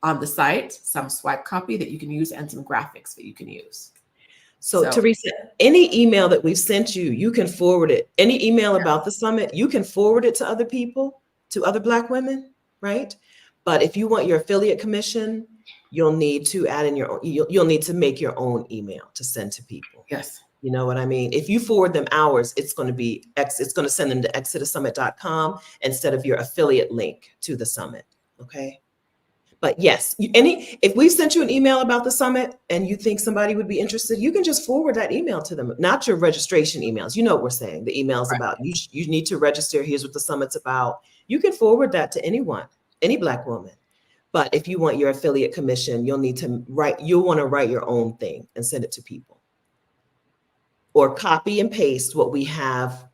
on the site, some swipe copy that you can use, and some graphics that you can use. So Teresa, any email that we've sent you, you can forward it. Any email about the summit, you can forward it to other people, to other Black women, right? But if you want your affiliate commission, you'll need to add in you'll need to make your own email to send to people. Yes. You know what I mean? If you forward them ours, it's going to send them to ExodusSummit.com instead of your affiliate link to the summit. Okay. But yes, if we sent you an email about the summit and you think somebody would be interested, you can just forward that email to them, not your registration emails. You know what we're saying? The emails about you need to register. Here's what the summit's about. You can forward that to anyone, any Black woman. But if you want your affiliate commission, you'll want to write your own thing and send it to people. Or copy and paste what we have.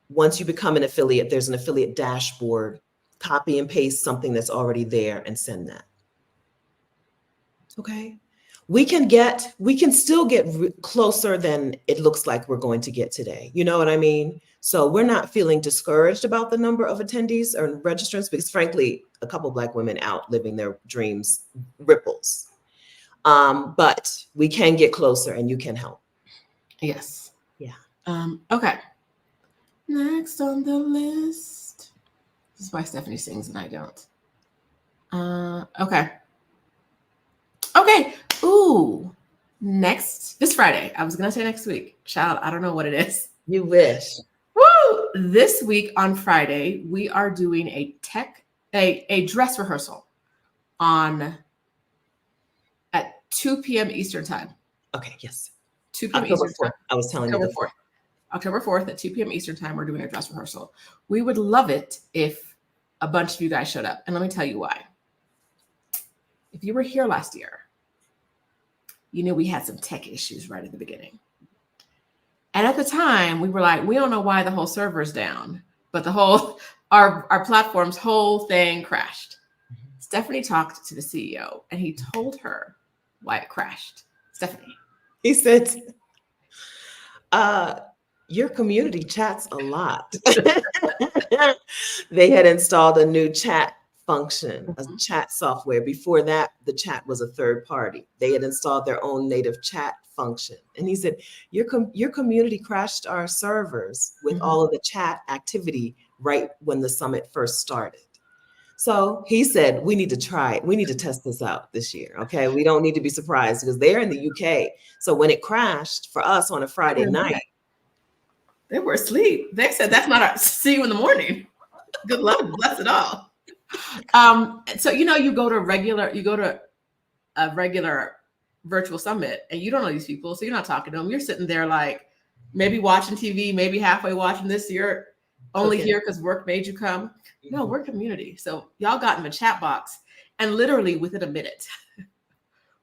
Once you become an affiliate, there's an affiliate dashboard. Copy and paste something that's already there and send that. Okay. We can still get closer than it looks like we're going to get today. You know what I mean? So we're not feeling discouraged about the number of attendees or registrants because frankly, a couple of Black women out living their dreams ripples. But we can get closer and you can help. Yes. Yeah. Okay. Next on the list. This is why Stephanie sings and I don't. Okay. Ooh. This Friday. I was gonna say next week. Child, I don't know what it is. You wish. Woo! This week on Friday, we are doing a dress rehearsal at 2 p.m. Eastern time. Okay, yes. 2 p.m. October Eastern 4th. time. I was telling you. October 4th at 2 p.m. Eastern time, we're doing a dress rehearsal. We would love it if a bunch of you guys showed up. And let me tell you why. If you were here last year, you knew we had some tech issues right at the beginning. And at the time, we were like, we don't know why the whole server's down, but our platform's whole thing crashed. Stephanie talked to the CEO and he told her why it crashed. Stephanie. He said, your community chats a lot. They had installed a new chat function, a chat software. Before that, the chat was a third party. They had installed their own native chat function. And he said, your community crashed our servers with all of the chat activity right when the summit first started. So he said, we need to try it. We need to test this out this year. Okay. We don't need to be surprised because they're in the UK. So when it crashed for us on a Friday night, they were asleep. They said, that's not see you in the morning. Good luck. Bless it all. So, you go to a regular virtual summit and you don't know these people. So you're not talking to them. You're sitting there like maybe watching TV, maybe halfway watching this. You're only Cooking. here because work made you come. No, Mhm. we're community. So y'all got in the chat box, and literally within a minute,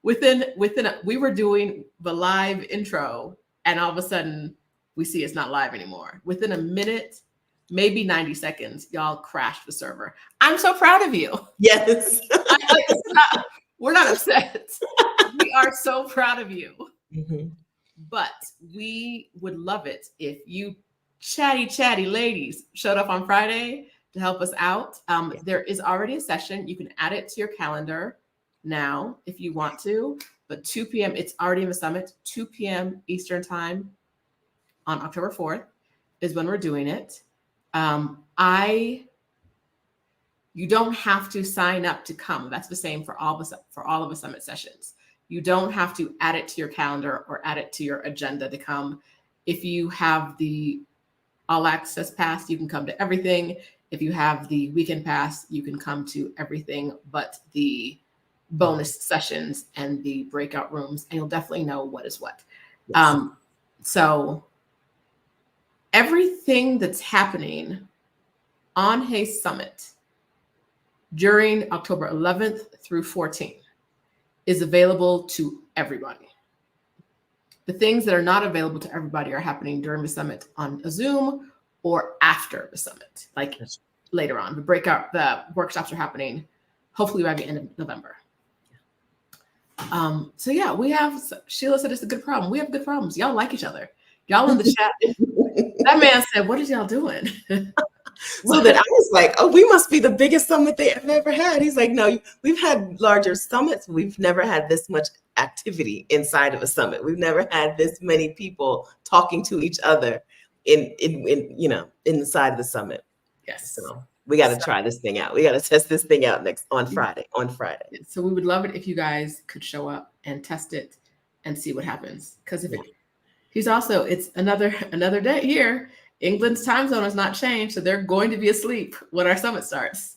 we were doing the live intro, and all of a sudden we see it's not live anymore. Within a minute, maybe 90 seconds, y'all crashed the server. I'm so proud of you. Yes. We're not upset. We are so proud of you. Mhm. But we would love it if you chatty ladies showed up on Friday to help us out. There is already a session. You can add it to your calendar now if you want to. But 2 p.m., it's already in the summit, 2 p.m. Eastern time on October 4th is when we're doing it. You don't have to sign up to come. That's the same for all of the summit sessions. You don't have to add it to your calendar or add it to your agenda to come. If you have the all access pass, you can come to everything. If you have the weekend pass, you can come to everything but the bonus sessions and the breakout rooms, and you'll definitely know what is what. Yes. So everything that's happening on Hayes Summit during October 11th through 14th is available to everybody. The things that are not available to everybody are happening during the summit on a Zoom or after the summit, like later on. The workshops are happening hopefully by the end of November. So yeah, Sheila said it's a good problem. We have good problems. Y'all like each other. Y'all in the chat. That man said, what is y'all doing? So that I was like, oh, we must be the biggest summit they have ever had. He's like, no, we've had larger summits. We've never had this much activity inside of a summit. We've never had this many people talking to each other inside of the summit. Yes. So we got to try this thing out. We got to test this thing out on Friday. So we would love it if you guys could show up and test it and see what happens. Because it's another day here. England's time zone has not changed, so they're going to be asleep when our summit starts.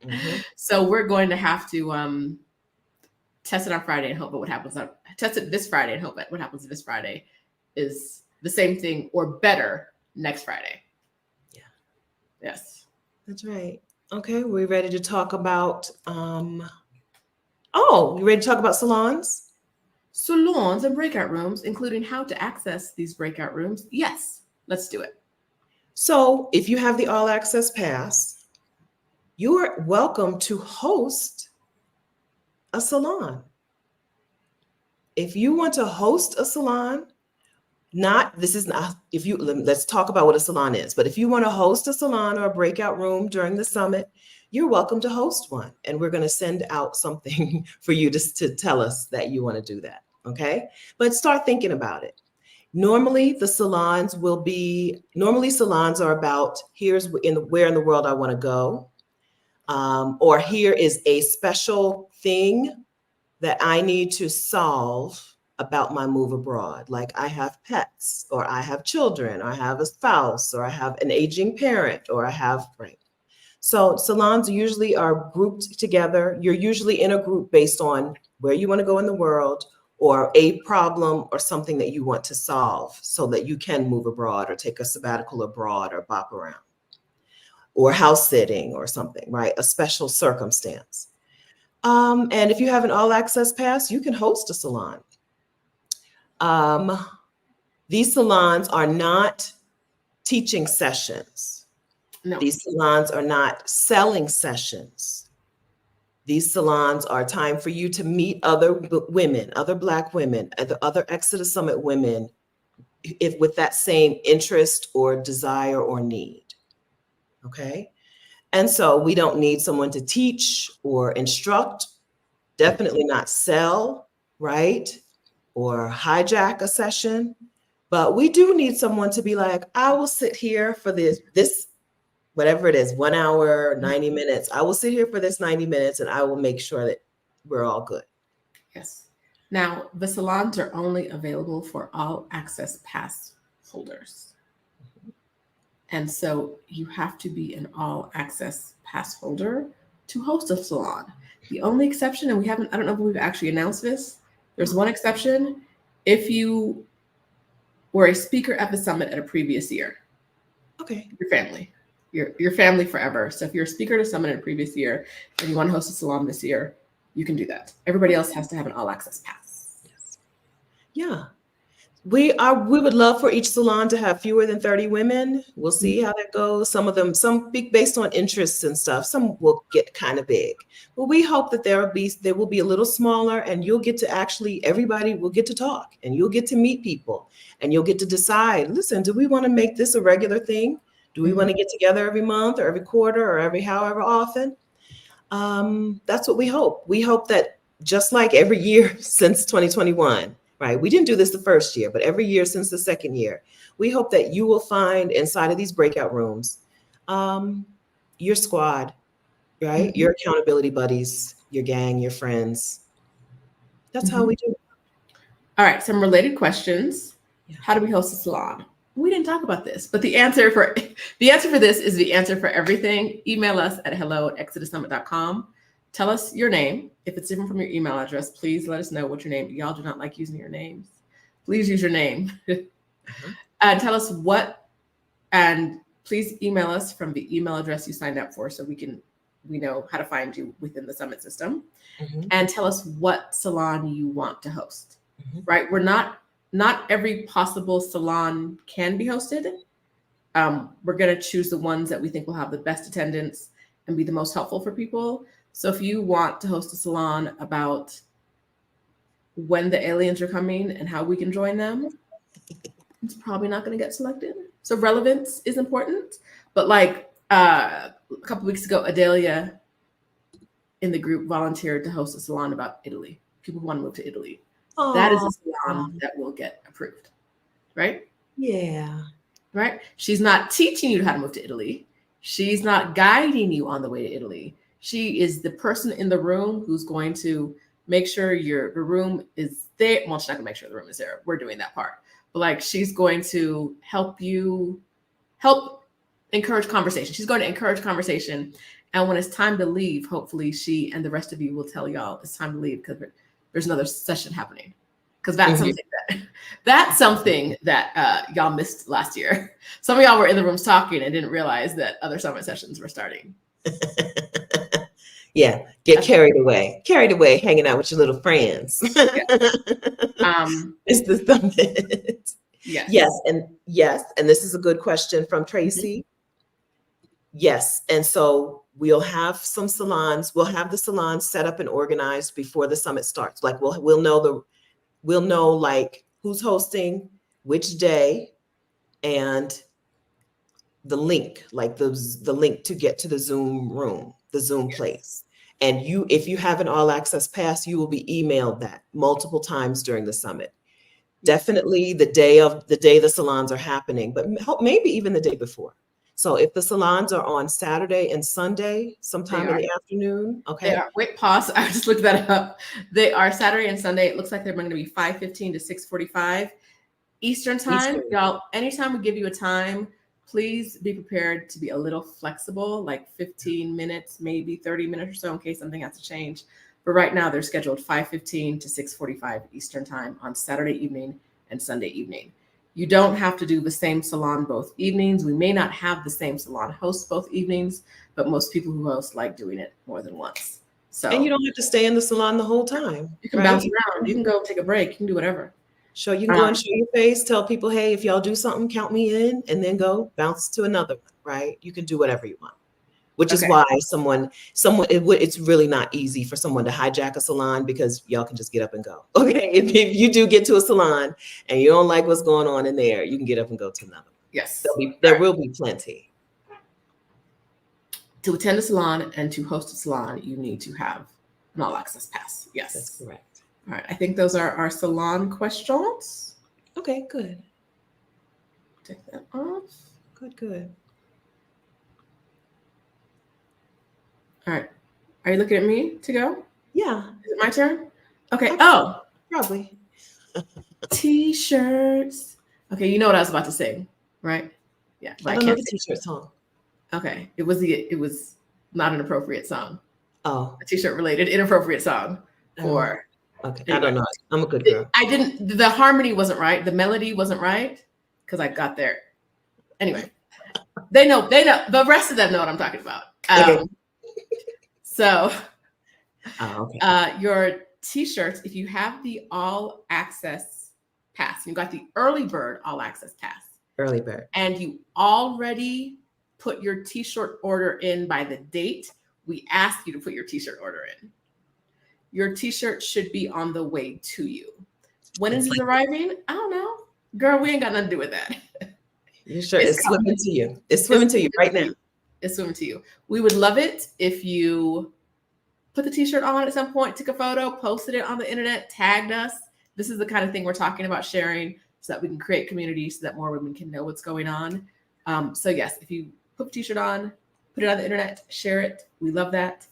Mm-hmm. So we're going to have to test it on Friday and hope that what happens. Test it this Friday and hope that what happens this Friday is the same thing or better next Friday. Yeah. Yes. That's right. Okay, we're ready to talk about. You ready to talk about salons? Salons and breakout rooms, including how to access these breakout rooms. Yes. Let's do it. So if you have the all access pass, you are welcome to host a salon. If you want to host a salon, let's talk about what a salon is. But if you want to host a salon or a breakout room during the summit, you're welcome to host one. And we're going to send out something for you to tell us that you want to do that. Okay. But start thinking about it. Normally salons are about where in the world I want to go, or here is a special thing that I need to solve about my move abroad. Like I have pets, or I have children, or I have a spouse, or I have an aging parent, or I have, right? So salons usually are grouped together. You're usually in a group based on where you want to go in the world, or a problem or something that you want to solve so that you can move abroad or take a sabbatical abroad or bop around, or house sitting or something, right? A special circumstance. And if you have an all access pass, you can host a salon. These salons are not teaching sessions. No. These salons are not selling sessions. These salons are a time for you to meet other women, other Black women, other ExodUS Summit women, with that same interest or desire or need. Okay. And so we don't need someone to teach or instruct, definitely not sell, right? Or hijack a session. But we do need someone to be like, I will sit here for this, whatever it is, 1 hour, 90 minutes. I will sit here for this 90 minutes and I will make sure that we're all good. Yes. Now, the salons are only available for all access pass holders. And so you have to be an all access pass holder to host a salon. The only exception, and I don't know if we've actually announced this, there's one exception. If you were a speaker at the summit at a previous year, Okay. Your family. Your family forever. So if you're a speaker at a summit in a previous year and you want to host a salon this year, you can do that. Everybody else has to have an all access pass. Yes. Yeah. We would love for each salon to have fewer than 30 women. We'll see how that goes. Some of them, some big based on interests and stuff, some will get kind of big. But we hope that there will be a little smaller, and you'll get to everybody will get to talk, and you'll get to meet people, and you'll get to decide, listen, do we want to make this a regular thing? Do we want to get together every month or every quarter or every however often? That's what we hope. We hope that just like every year since 2021, right? We didn't do this the first year, but every year since the second year, we hope that you will find inside of these breakout rooms, your squad, right? Your accountability buddies, your gang, your friends. That's how we do it. All right, some related questions. Yeah. How do we host a salon? We didn't talk about this, but the answer for this is the answer for everything. Email us at hello@exodussummit.com. Tell us your name. If it's different from your email address, please let us know what your name. Y'all do not like using your names. Please use your name. And tell us and please email us from the email address you signed up for so we know how to find you within the Summit system. And tell us what salon you want to host, right? We're not every possible salon can be hosted. We're going to choose the ones that we think will have the best attendance and be the most helpful for people. So if you want to host a salon about when the aliens are coming and how we can join them, it's probably not going to get selected. So relevance is important. But like a couple weeks ago, Adelia in the group volunteered to host a salon about Italy. People who want to move to Italy. Aww. That is a salon that will get approved, right? Yeah. Right? She's not teaching you how to move to Italy. She's not guiding you on the way to Italy. She is the person in the room who's going to make sure the room is there. Well, she's not gonna make sure the room is there. We're doing that part. But like, she's going to help encourage conversation. She's going to encourage conversation. And when it's time to leave, hopefully she and the rest of you will tell y'all it's time to leave because there's another session happening. Because that's something that y'all missed last year. Some of y'all were in the rooms talking and didn't realize that other summit sessions were starting. Yeah, carried away, hanging out with your little friends. It's the summit. Yes, and this is a good question from Tracy. Yes, and so we'll have some salons. We'll have the salons set up and organized before the summit starts. Like we'll know like who's hosting, which day, and the link, like the link to get to the Zoom room, the Zoom place. And if you have an all access pass, you will be emailed that multiple times during the summit. Definitely the day the salons are happening, but maybe even the day before. So if the salons are on Saturday and Sunday, sometime in the afternoon, okay. They are. Wait, pause. I just looked that up. They are Saturday and Sunday. It looks like they're going to be 5:15 to 6:45 Eastern time. Y'all, anytime we give you a time, please be prepared to be a little flexible, like 15 minutes, maybe 30 minutes or so in case something has to change. But right now they're scheduled 5:15 to 6:45 Eastern time on Saturday evening and Sunday evening. You don't have to do the same salon both evenings. We may not have the same salon host both evenings, but most people who host like doing it more than once. So, and you don't have to stay in the salon the whole time. You can bounce around. You can go take a break. You can do whatever. You can go and show your face, tell people, hey, if y'all do something, count me in, and then go bounce to another one, right? You can do whatever you want, which is why it's really not easy for someone to hijack a salon because y'all can just get up and go. Okay, if you do get to a salon and you don't like what's going on in there, you can get up and go to another. Yes. There will be plenty. To attend a salon and to host a salon, you need to have an all access pass. Yes. That's correct. All right, I think those are our salon questions. Okay, good. Take that off. Good. All right. Are you looking at me to go? Yeah. Is it my turn? Okay. Oh, probably. T-shirts. Okay, you know what I was about to sing, right? Yeah, but I don't know the T-shirt song. Okay, it was not an appropriate song. Oh, a T-shirt related inappropriate song for. Okay, anyway. I don't know. I'm a good girl. The harmony wasn't right. The melody wasn't right because I got there. Anyway, They know. The rest of them know what I'm talking about. Okay. So Okay. your t-shirts, if you have the all access pass, you got the early bird all access pass, Early bird. and you already put your t-shirt order in by the date we ask you to put your t-shirt order in, your t-shirt should be on the way to you. When is it arriving? I don't know. Girl, we ain't got nothing to do with that. Your shirt is coming. swimming to you. It's swimming to you right now. It's swimming to you. We would love it if you put the t-shirt on at some point, took a photo, posted it on the internet, tagged us. This is the kind of thing we're talking about sharing so that we can create community so that more women can know what's going on. So yes, if you put the t-shirt on, put it on the internet, share it. We love that.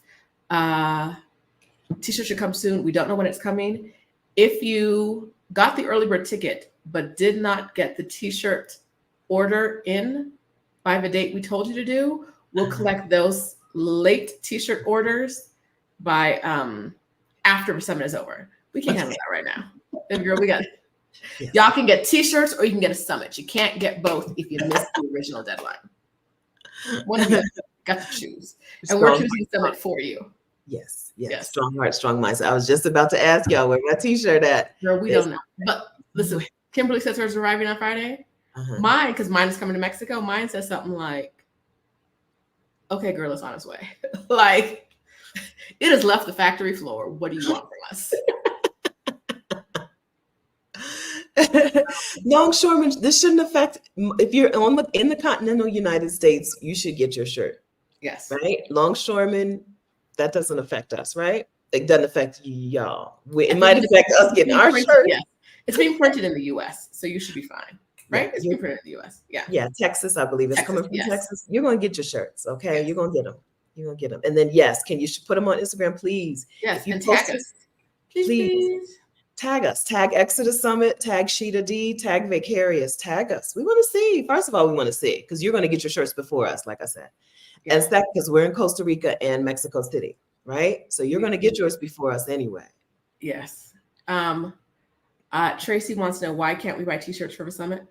T-shirt should come soon. We don't know when it's coming. If you got the early bird ticket but did not get the t-shirt order in by the date we told you to do, we'll collect those late t-shirt orders by after the summit is over. We can't handle that right now. Girl, we got it. Yes. Y'all can get t-shirts or you can get a summit. You can't get both if you missed the original deadline. One of you got to choose. And we're choosing summit for you. Yes. Strong heart, strong minds. I was just about to ask y'all where my t-shirt at. Girl, we don't know. But listen, Kimberly says hers is arriving on Friday. Mine, because mine is coming to Mexico, mine says something like, okay, girl, it's on its way. Like, it has left the factory floor. What do you want from us? Longshoremen, this shouldn't affect, if you're in the continental United States, you should get your shirt. Yes. Right? Longshoremen, that doesn't affect us, right? It doesn't affect y'all. It might affect us getting our shirt. Yes. It's being printed in the US, so you should be fine. Right? It's being printed in the US. Yeah. Yeah, Texas, I believe it's coming from Texas. You're going to get your shirts, okay? Yes. You're going to get them. You're going to get them. And then, yes, you should put them on Instagram, please. Yes, and tag us. Please. Tag us. Tag Exodus Summit, tag Sheeta D, tag Vicarious, tag us. We want to see. First of all, we want to see because you're going to get your shirts before us, like I said. Yeah. And second, because we're in Costa Rica and Mexico City, right? So you're going to get yours before us anyway. Yes. Tracy wants to know, why can't we buy t-shirts for the summit?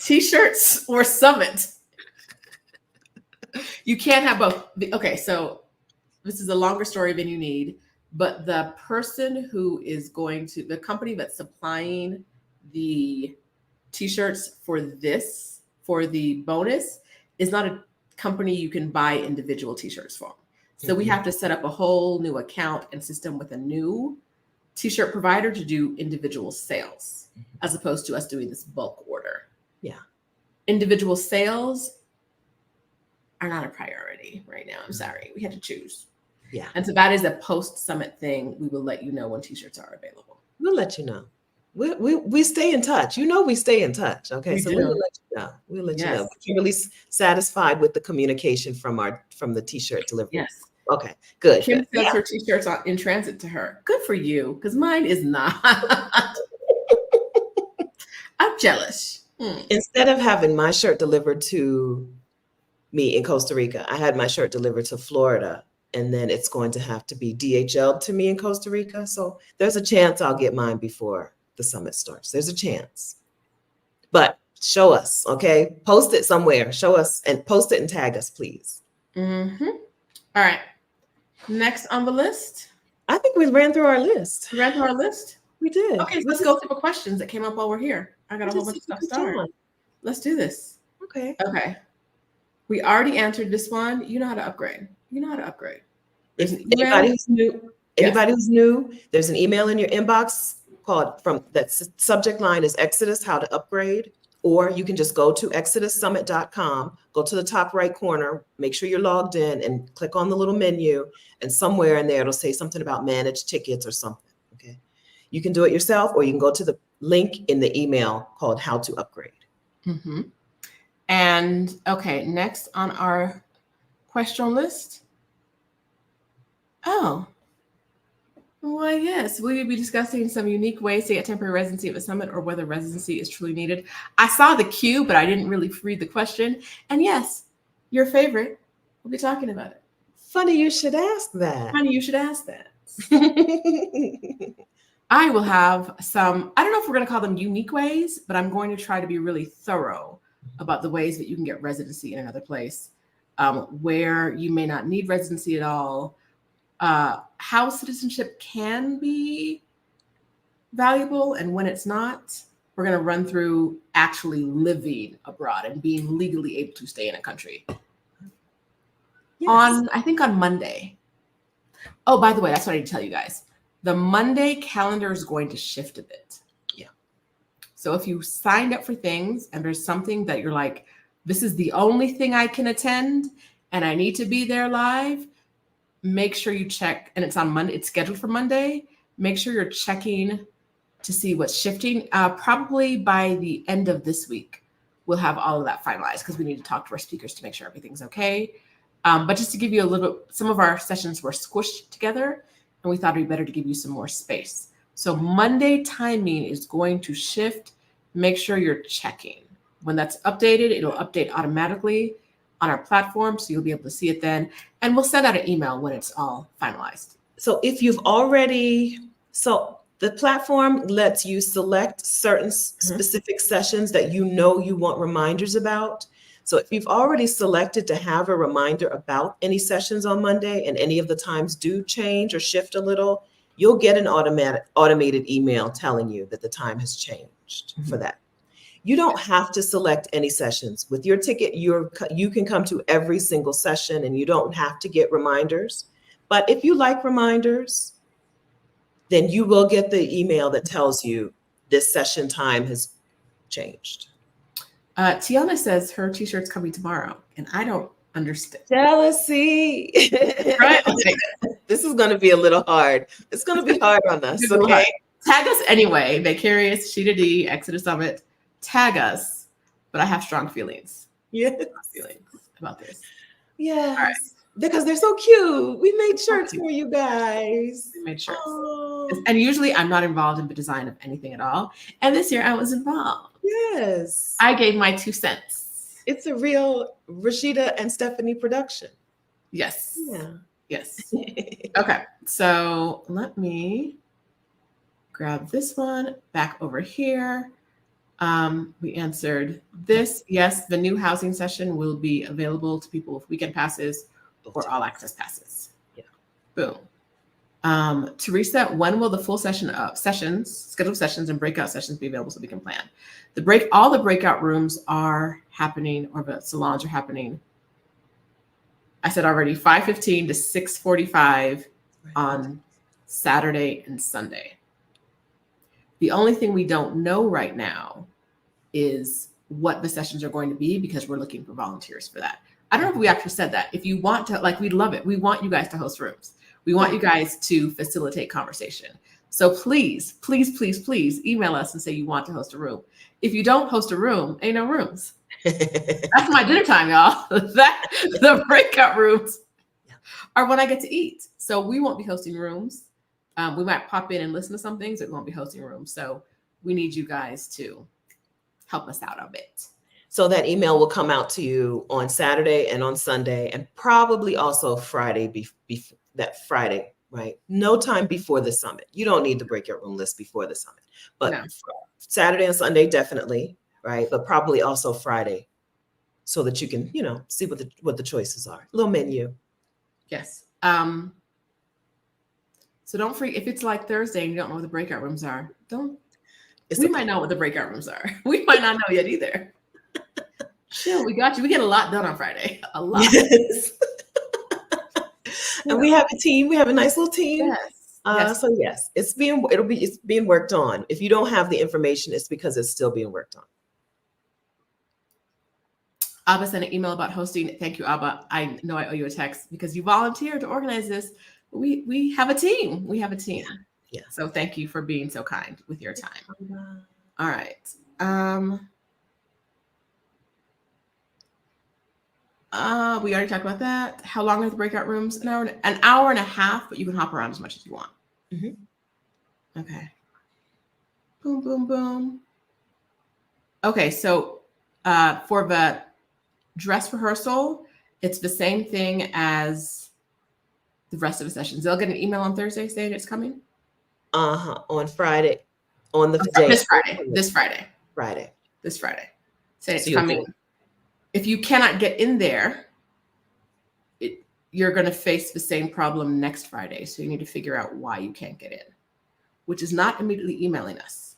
T-shirts or summit? You can't have both. Okay, so this is a longer story than you need. But the person who is the company that's supplying the t-shirts for the bonus is not a company you can buy individual t-shirts from. So we have to set up a whole new account and system with a new t-shirt provider to do individual sales, as opposed to us doing this bulk order. Yeah. Individual sales are not a priority right now. I'm sorry. We had to choose. Yeah. And so that is a post-summit thing. We will let you know when t-shirts are available. We'll let you know. We stay in touch. We stay in touch. Okay. So we'll let you know. We'll let you know. We're really satisfied with the communication from the t-shirt delivery. Yes. Okay. Good. Kim says her t-shirts are in transit to her. Good for you, because mine is not. I'm jealous. Instead of having my shirt delivered to me in Costa Rica, I had my shirt delivered to Florida. And then it's going to have to be DHL'd to me in Costa Rica. So there's a chance I'll get mine before the summit starts. There's a chance. But show us, okay? Post it somewhere. Show us and post it and tag us, please. Mm-hmm. All right. Next on the list. I think we ran through our list. We ran through our list? We did. Okay, so let's go through the questions that came up while we're here. I got a whole bunch of stuff started. Let's do this. Okay. Okay. We already answered this one. You know how to upgrade. Anybody who's new, there's an email in your inbox that subject line is Exodus, how to upgrade, or you can just go to ExodusSummit.com, go to the top right corner, make sure you're logged in and click on the little menu, and somewhere in there, it'll say something about manage tickets or something, okay? You can do it yourself, or you can go to the link in the email called how to upgrade. Mm-hmm. And okay, next on our question list. Oh, well, yes. Will you be discussing some unique ways to get temporary residency at the summit, or whether residency is truly needed? I saw the queue, but I didn't really read the question. And yes, your favorite, we'll be talking about it. Funny you should ask that. I will have some, I don't know if we're going to call them unique ways, but I'm going to try to be really thorough about the ways that you can get residency in another place, where you may not need residency at all, how citizenship can be valuable and when it's not. We're going to run through actually living abroad and being legally able to stay in a country. Yes. I think on Monday. Oh, by the way, that's what I need to tell you guys. The Monday calendar is going to shift a bit. Yeah. So if you signed up for things and there's something that you're like, this is the only thing I can attend and I need to be there live, make sure you check. And it's on Monday. It's scheduled for Monday. Make sure you're checking to see what's shifting. Probably by the end of this week, we'll have all of that finalized because we need to talk to our speakers to make sure everything's okay. But just to give you a little, some of our sessions were squished together and we thought it'd be better to give you some more space. So Monday timing is going to shift. Make sure you're checking. When that's updated, it'll update automatically on our platform. So you'll be able to see it then. And we'll send out an email when it's all finalized. So if you've already, the platform lets you select certain specific sessions that you know you want reminders about. So if you've already selected to have a reminder about any sessions on Monday and any of the times do change or shift a little, you'll get an automated email telling you that the time has changed for that. You don't have to select any sessions. With your ticket, you can come to every single session and you don't have to get reminders. But if you like reminders, then you will get the email that tells you this session time has changed. Tiana says her t-shirt's coming tomorrow, and I don't understand. Jealousy. Right? This is going to be a little hard. It's going to be hard on us. Okay. Tag us anyway. Vicarious, Sheeta D, ExodUS Summit. Tag us. But I have strong feelings. Yes. Feelings about this. Yes. All right. Because they're so cute. We made shirts for you guys. We made shirts. Oh. And usually I'm not involved in the design of anything at all. And this year I was involved. Yes. I gave my 2 cents. It's a real Rashida and Stephanie production. Yes. Yeah. Yes. Okay. So let me grab this one back over here. We answered this. Yes, the new housing session will be available to people with weekend passes or all access passes. Yeah. Boom. Teresa, when will the full scheduled sessions and breakout sessions be available so we can plan? All the breakout rooms are happening, or the salons are happening. I said already 5:15 to 6:45 on Saturday and Sunday. The only thing we don't know right now is what the sessions are going to be because we're looking for volunteers for that. I don't know if we actually said that. If you want to, we'd love it. We want you guys to host rooms. We want you guys to facilitate conversation. So please, please, please, please email us and say you want to host a room. If you don't host a room, ain't no rooms. That's my dinner time, y'all. The breakout rooms are when I get to eat. So we won't be hosting rooms. We might pop in and listen to some things, but we won't be hosting rooms. So we need you guys to help us out a bit. So that email will come out to you on Saturday and on Sunday, and probably also Friday, that Friday, right? No time before the summit. You don't need the breakout room list before the summit, but no. Saturday and Sunday, definitely, right? But probably also Friday, so that you can, see what the choices are. Little menu. Yes. So don't forget, if it's like Thursday and you don't know what the breakout rooms are, we might know what the breakout rooms are. We might not know yet either. Chill, we got you. We get a lot done on Friday. A lot. Yes. And we have a team. We have a nice little team. Yes. Yes. So yes, it's being worked on. If you don't have the information, it's because it's still being worked on. Abba sent an email about hosting. Thank you, Abba. I know I owe you a text because you volunteered to organize this. We have a team. We have a team. Yeah. So thank you for being so kind with your time. All right. We already talked about that. How long are the breakout rooms? An hour and a half, but you can hop around as much as you want. Mm-hmm. Okay. Boom, boom, boom. Okay, so for the dress rehearsal, it's the same thing as the rest of the sessions. They'll get an email on Thursday saying it's coming. On Friday, on the day. This Friday. Friday. This Friday. Say it's so coming. If you cannot get in there, you're going to face the same problem next Friday. So you need to figure out why you can't get in, which is not immediately emailing us.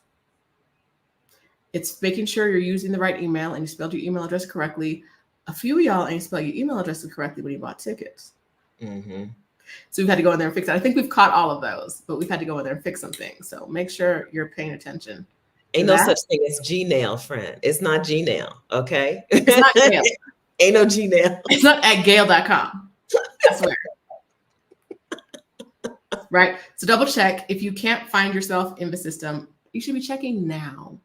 It's making sure you're using the right email and you spelled your email address correctly. A few of y'all ain't spelled your email address correctly when you bought tickets. Mm-hmm. So we've had to go in there and fix it. I think we've caught all of those, but we've had to go in there and fix some things. So make sure you're paying attention. Ain't no such thing as Gmail, friend. It's not Gmail, okay? It's not Gmail. Ain't no Gmail. It's not at Gale.com. I swear. Right? So double check. If you can't find yourself in the system, you should be checking now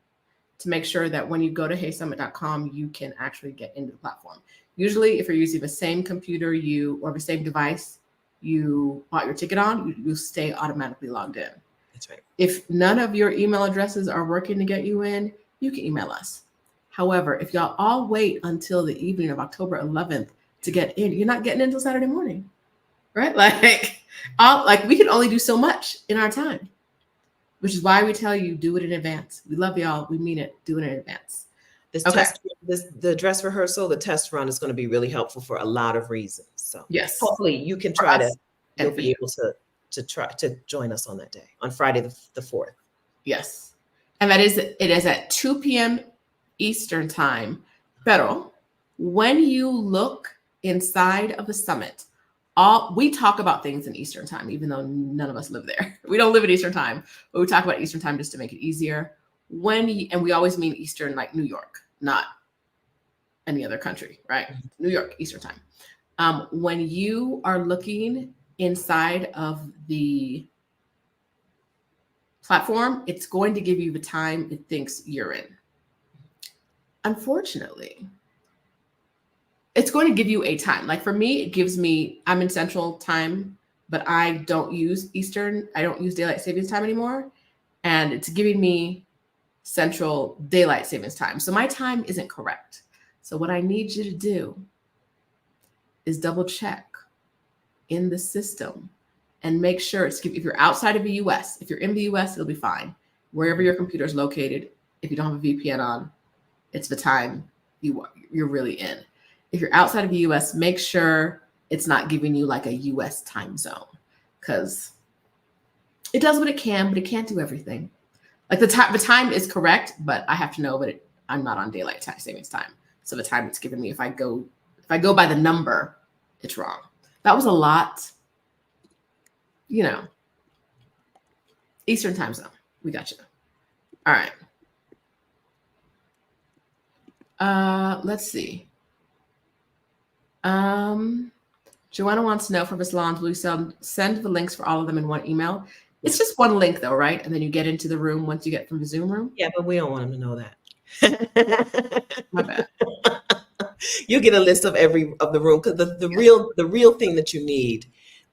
to make sure that when you go to heysummit.com, you can actually get into the platform. Usually, if you're using the same computer or the same device you bought your ticket on, you stay automatically logged in. That's right. If none of your email addresses are working to get you in, you can email us. However, if y'all all wait until the evening of October 11th to get in, you're not getting in until Saturday morning, right? Like we can only do so much in our time, which is why we tell you do it in advance. We love y'all. We mean it. Do it in advance. The dress rehearsal, the test run is going to be really helpful for a lot of reasons. So yes, hopefully you can you'll be able to try to join us on that day, on Friday the 4th. Yes. And it is at 2 p.m. Eastern time. Pero when you look inside of the summit, we talk about things in Eastern time, even though none of us live there. We don't live in Eastern time, but we talk about Eastern time just to make it easier. And we always mean Eastern, like New York, not any other country, right? Mm-hmm. New York, Eastern time. When you are looking inside of the platform, it's going to give you the time it thinks you're in. Unfortunately, it's going to give you a time. Like for me, I'm in Central time, but I don't use Eastern. I don't use daylight savings time anymore. And it's giving me Central daylight savings time. So my time isn't correct. So what I need you to do is double check in the system and make sure if you're outside of the US, if you're in the US, it'll be fine. Wherever your computer is located, if you don't have a VPN on, it's the time you're really in. If you're outside of the US, make sure it's not giving you like a US time zone, because it does what it can, but it can't do everything. Like the time is correct, but I have to know that I'm not on daylight savings time. So the time it's giving me, if I go by the number, it's wrong. That was a lot, Eastern time zone. We got you. All right. Let's see. Joanna wants to know from the salons, will you send the links for all of them in one email? It's just one link though, right? And then you get into the room once you get from the Zoom room. Yeah, but we don't want them to know that. My bad. You get a list of the room, because the real thing that you need,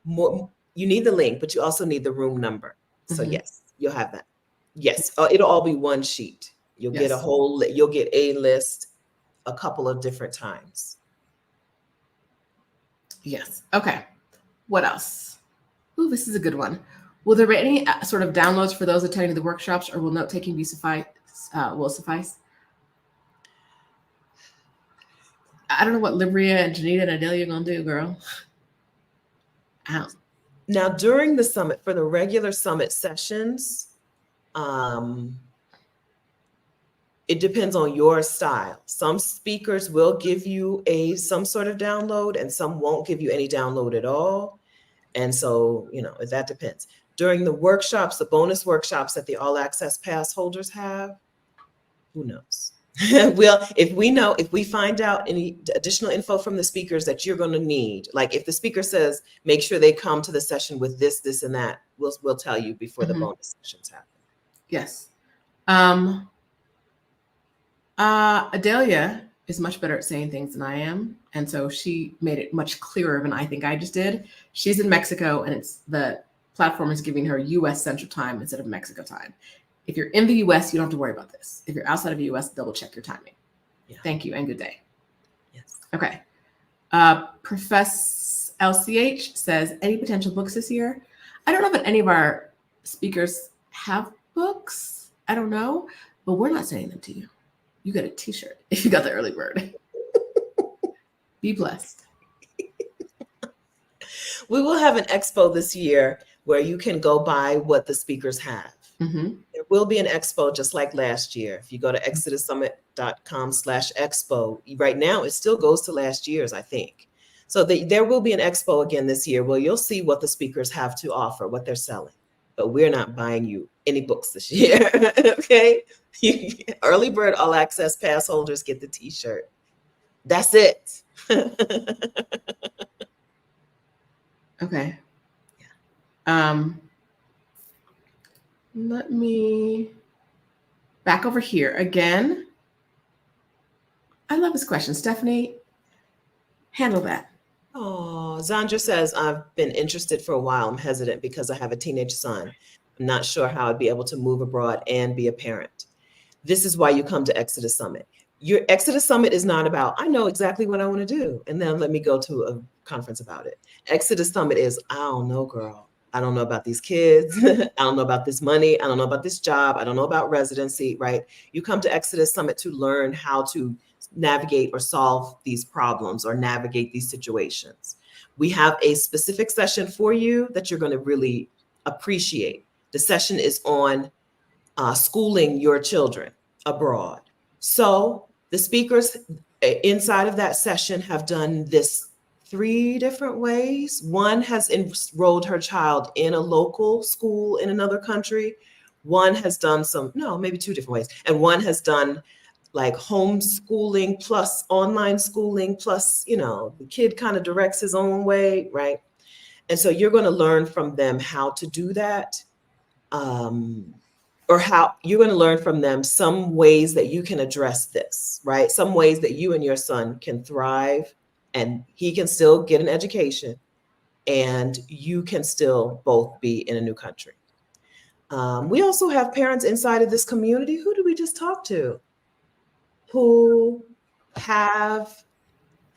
you need the link, but you also need the room number. So yes, you'll have that. Yes, it'll all be one sheet. You'll get you'll get a list a couple of different times. Yes. Okay. What else? Ooh, this is a good one. Will there be any sort of downloads for those attending the workshops, or will note taking suffice? I don't know what Libria and Janita and Adelia are gonna do, girl. Now, during the summit, for the regular summit sessions, it depends on your style. Some speakers will give you some sort of download, and some won't give you any download at all. And so, that depends. During the workshops, the bonus workshops that the All Access Pass holders have, who knows? If we find out any additional info from the speakers that you're going to need, like if the speaker says, make sure they come to the session with this, this, and that, we'll tell you before the bonus sessions happen. Yes. Adelia is much better at saying things than I am. And so she made it much clearer than I think I just did. She's in Mexico, and the platform is giving her US Central Time instead of Mexico time. If you're in the US, you don't have to worry about this. If you're outside of the US, double check your timing. Yeah. Thank you and good day. Yes. Okay. Professor LCH says, any potential books this year? I don't know if any of our speakers have books. I don't know, but we're not sending them to you. You get a t-shirt if you got the early bird. Be blessed. We will have an expo this year where you can go buy what the speakers have. Mm-hmm. There will be an expo just like last year. If you go to exodussummit.com/expo, right now it still goes to last year's, I think. So there will be an expo again this year where you'll see what the speakers have to offer, what they're selling. But we're not buying you any books this year. Okay? Early bird all access pass holders get the t-shirt. That's it. Okay. Let me back over here again. I love this question. Stephanie, handle that. Oh, Zandra says, I've been interested for a while. I'm hesitant because I have a teenage son. I'm not sure how I'd be able to move abroad and be a parent. This is why you come to Exodus Summit. Your Exodus Summit is not about, I know exactly what I want to do, and then let me go to a conference about it. Exodus Summit is, I don't know, girl. I don't know about these kids. I don't know about this money. I don't know about this job. I don't know about residency, right? You come to Exodus Summit to learn how to navigate or solve these problems or navigate these situations. We have a specific session for you that you're going to really appreciate. The session is on schooling your children abroad. So the speakers inside of that session have done this 3 different ways. One has enrolled her child in a local school in another country. One has done maybe 2 different ways. And one has done like homeschooling plus online schooling plus, the kid kind of directs his own way, right? And so you're going to learn from them how to do that. Or how you're going to learn from them some ways that you can address this, right? Some ways that you and your son can thrive and he can still get an education and you can still both be in a new country. We also have parents inside of this community. Who did we just talk to? Who have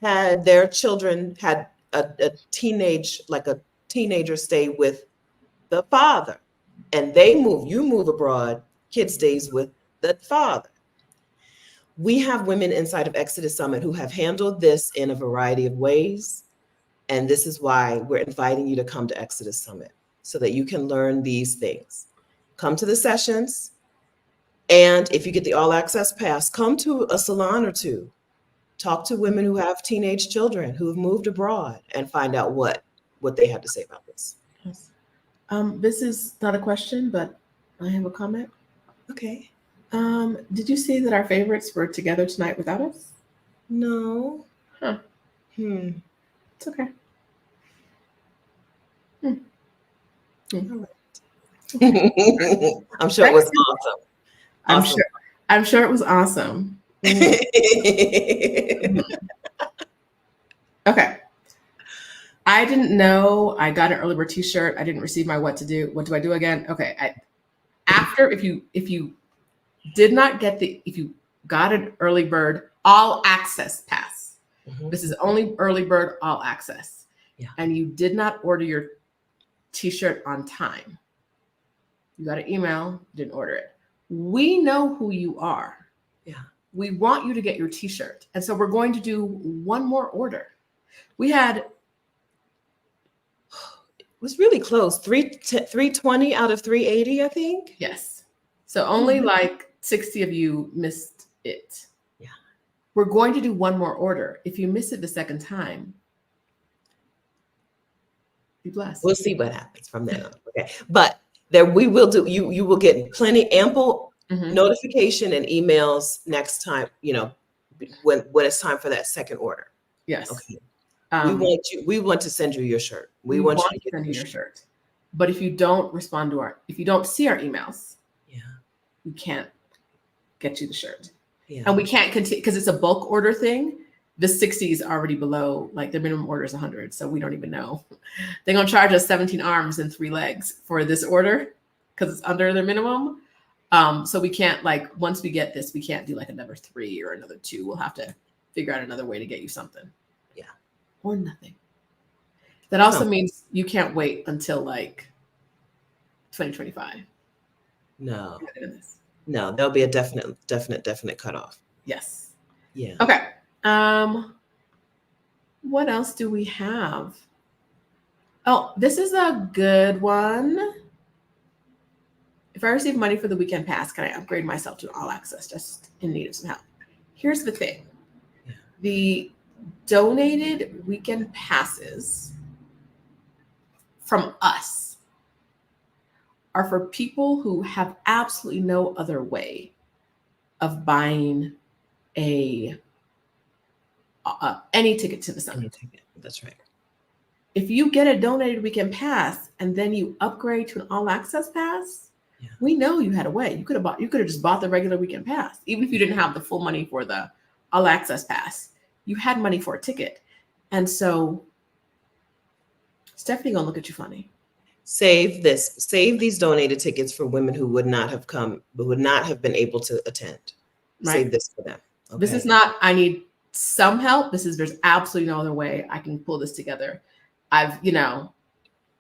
had their children had a teenager stay with the father. And you move abroad, kid stays with the father. We have women inside of Exodus Summit who have handled this in a variety of ways. And this is why we're inviting you to come to Exodus Summit so that you can learn these things. Come to the sessions. And if you get the all access pass, come to a salon or 2. Talk to women who have teenage children who have moved abroad and find out what they have to say about this. Yes. This is not a question, but I have a comment. Okay. Did you see that our favorites were together tonight without us? No. Huh. It's okay. All right. I'm sure it was awesome. I'm sure it was awesome. Okay. I didn't know I got an early bird t-shirt. I didn't receive my what do I do again? Okay. If you did not get if you got an early bird all access pass, this is only early bird all access. Yeah. And you did not order your t-shirt on time. You got an email, didn't order it. We know who you are. Yeah. We want you to get your t-shirt. And so we're going to do one more order. We had it was really close. 320 out of 380, I think. Yes. So only like 60 of you missed it. Yeah. We're going to do one more order. If you miss it the second time, be blessed. We'll see what happens from then on. Okay. But we will do, you will get ample notification and emails next time, when it's time for that second order. Yes. Okay. We want to send you your shirt. We want you to send you your shirt. But if you don't respond if you don't see our emails, we can't get you the shirt. Yeah. And we can't continue because it's a bulk order thing. The 60 is already below, like the minimum order is 100. So we don't even know. They're going to charge us 17 arms and 3 legs for this order because it's under their minimum. So we can't once we get this, we can't do another 3 or another 2. We'll have to figure out another way to get you something. Yeah. Or nothing. That also means you can't wait until 2025. No, there'll be a definite cutoff. Yes. Yeah. Okay. What else do we have? Oh, this is a good one. If I receive money for the weekend pass, can I upgrade myself to all access? Just in need of some help. Here's the thing. Yeah. The donated weekend passes from us are for people who have absolutely no other way of buying any ticket to the summit. That's right. If you get a donated weekend pass and then you upgrade to an all access pass, Yeah. we know you had a way. You could have just bought the regular weekend pass, even if you didn't have the full money for the all access pass. You had money for a ticket, and so Stephanie gonna look at you funny. Save these donated tickets for women who would not have come, but would not have been able to attend. Right? Save this for them. Okay. This is not, I need some help. There's absolutely no other way I can pull this together. I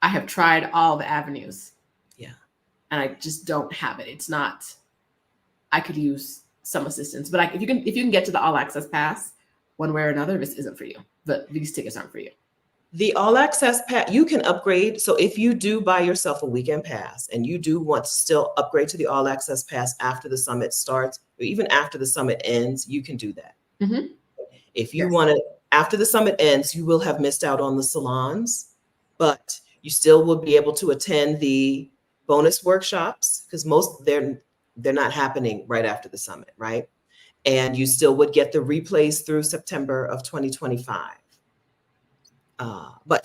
have tried all the avenues. Yeah. And I just don't have it. It's not, I could use some assistance, but if you can get to the all access pass one way or another, this isn't for you. But these tickets aren't for you. The all access pass, you can upgrade. So if you do buy yourself a weekend pass and you do want to still upgrade to the all access pass after the summit starts, or even after the summit ends, you can do that. Mm-hmm. If you want to, after the summit ends, you will have missed out on the salons, but you still will be able to attend the bonus workshops because they're not happening right after the summit, right? And you still would get the replays through September of 2025. But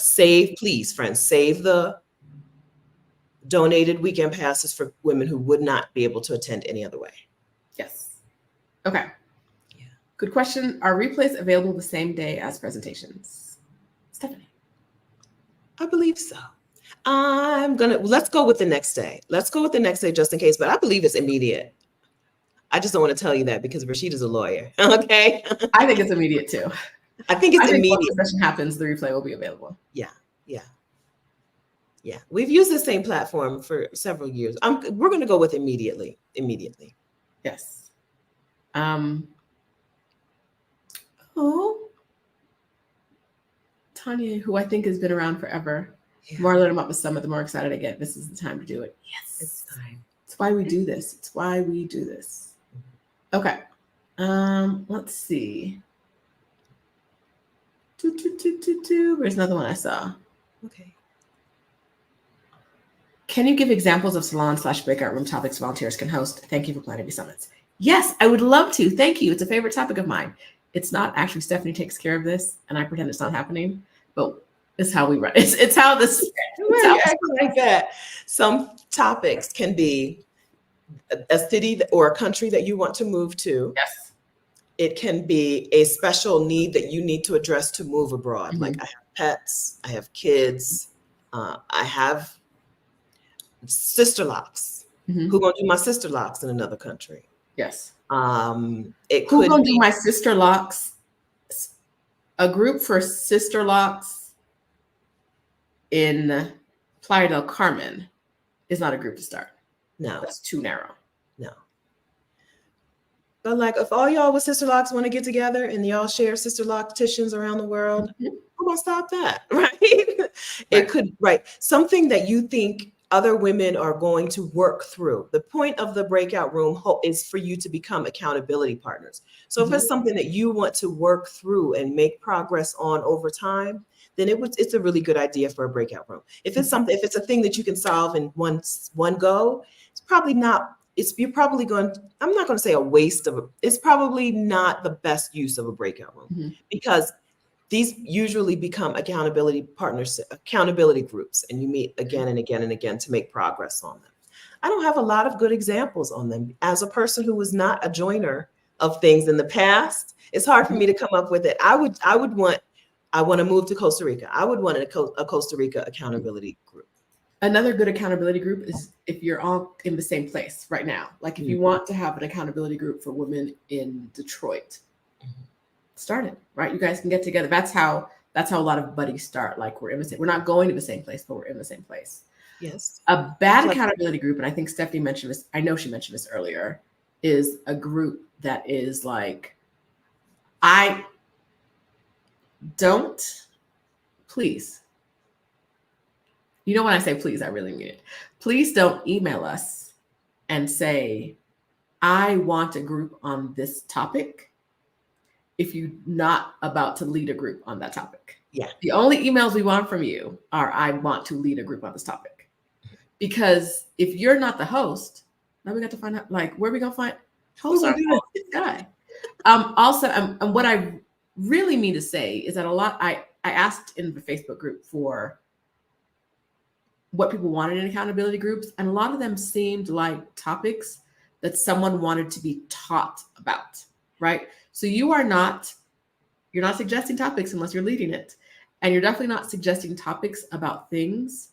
please, friends, save the donated weekend passes for women who would not be able to attend any other way. Yes. Okay. Yeah. Good question. Are replays available the same day as presentations? Stephanie. I believe so. Let's go with the next day. Let's go with the next day just in case, but I believe it's immediate. I just don't want to tell you that because Rashida's a lawyer. Okay. I think it's immediate too. I think it's immediate. Once the session happens, the replay will be available. Yeah. We've used the same platform for several years. We're going to go with immediately. Yes. Tanya, who I think has been around forever. Yeah. The more I learn about the summit, the more excited I get. This is the time to do it. Yes. It's time. It's why we do this. Okay. Let's see. There's another one I saw. Okay. Can you give examples of salon/breakout room topics volunteers can host? Thank you for planning these summits. Yes, I would love to. Thank you. It's a favorite topic of mine. It's not actually Stephanie takes care of this, and I pretend it's not happening, but it's how we run. It's how this. You act like that. Some topics can be a city or a country that you want to move to. Yes. It can be a special need that you need to address to move abroad. Mm-hmm. Like I have pets, I have kids, I have sister locks. Mm-hmm. Who gonna do my sister locks in another country? Yes. Who gonna do my sister locks? A group for sister locks in Playa del Carmen is not a group to start. No, that's too narrow. No. But like, if all y'all with sister locks want to get together and y'all share sister lock petitions around the world, mm-hmm. Who gonna stop that, right? It could, right? Something that you think other women are going to work through. The point of the breakout room is for you to become accountability partners. So mm-hmm. if it's something that you want to work through and make progress on over time, then it's a really good idea for a breakout room. If it's something, if it's a thing that you can solve in one go, it's probably not. You're probably going. I'm not going to say a waste of. It's probably not the best use of a breakout room mm-hmm. because these usually become accountability partners, accountability groups, and you meet again and again and again to make progress on them. I don't have a lot of good examples on them. As a person who was not a joiner of things in the past, it's hard for me to come up with it. I want to move to Costa Rica. I would want a Costa Rica accountability group. Another good accountability group is if you're all in the same place right now. Like if you want to have an accountability group for women in Detroit, start it, right? You guys can get together. That's how a lot of buddies start. Like we're not going to the same place, but we're in the same place. Yes. A bad accountability group, and I think Stephanie mentioned this, I know she mentioned this earlier, is a group that is like, don't, please, you know, when I say please, I really mean it. Please don't email us and say, I want a group on this topic if you're not about to lead a group on that topic. Yeah. The only emails we want from you are, I want to lead a group on this topic. Because if you're not the host, now we got to find out, like, where are we going to find hosts? Are this guy. Also, and what I really mean to say is that I asked in the Facebook group for what people wanted in accountability groups, and a lot of them seemed like topics that someone wanted to be taught about, right? So you're not suggesting topics unless you're leading it, and you're definitely not suggesting topics about things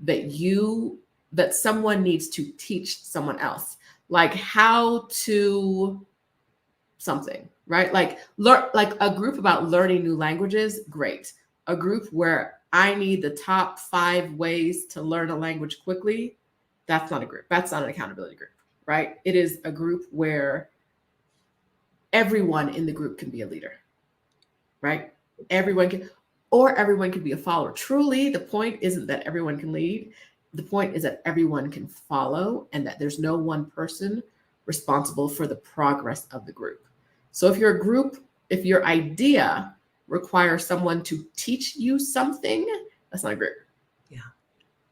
that someone needs to teach someone else, like how to something, right? Like a group about learning new languages, great. A group where I need the top 5 ways to learn a language quickly, that's not a group. That's not an accountability group, right? It is a group where everyone in the group can be a leader, right? Everyone can be a follower. Truly, the point isn't that everyone can lead. The point is that everyone can follow, and that there's no one person responsible for the progress of the group. So if your idea requires someone to teach you something, that's not a group. Yeah.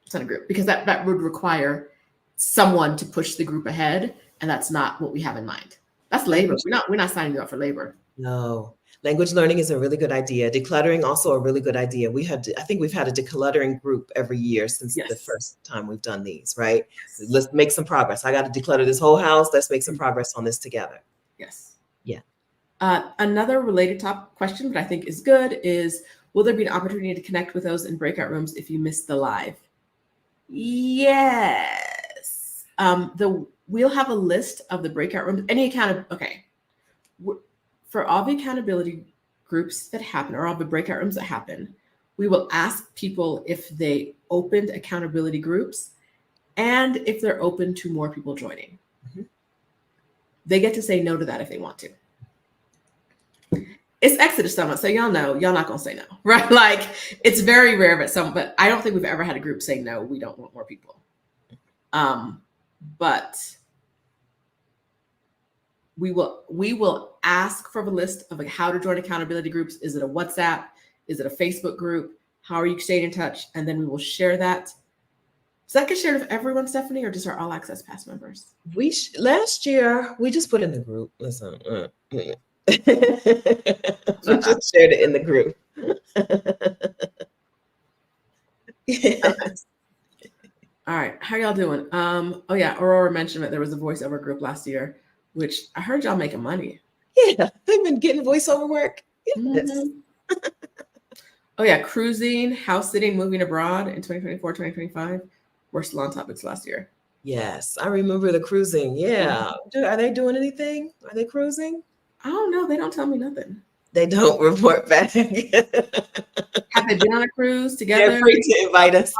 It's not a group, because that would require someone to push the group ahead, and that's not what we have in mind. That's labor. We're not signing you up for labor. No. Language learning is a really good idea. Decluttering, also a really good idea. I think we've had a decluttering group every year since the first time we've done these, right? Yes. Let's make some progress. I got to declutter this whole house. Let's make some progress on this together. Yes. Yeah. Another related top question, but I think is good, is, will there be an opportunity to connect with those in breakout rooms if you missed the live? Yes. We'll have a list of the breakout rooms. For all the accountability groups that happen, or all the breakout rooms that happen, we will ask people if they opened accountability groups and if they're open to more people joining. Mm-hmm. They get to say no to that if they want to. It's Exodus Summit, so y'all know y'all not gonna say no, right? Like, it's very rare, but I don't think we've ever had a group say no, we don't want more people. But we will ask for a list of, like, how to join accountability groups. Is it a WhatsApp? Is it a Facebook group? How are you staying in touch? And then we will share that. Does that get shared with everyone, Stephanie, or just our All Access Pass members? Last year we just put in the group. Listen, we just shared it in the group. Yes. Okay. All right, how y'all doing? Oh yeah, Aurora mentioned that there was a voiceover group last year, which I heard y'all making money. Yeah, they've been getting voiceover work. Yes. Mm-hmm. Oh yeah, cruising, house sitting, moving abroad in 2024, 2025 were salon topics last year. Yes, I remember the cruising. Yeah. Mm-hmm. Are they doing anything? Are they cruising? I don't know. They don't tell me nothing. They don't report back. Have they been on a cruise together? They're afraid to invite us.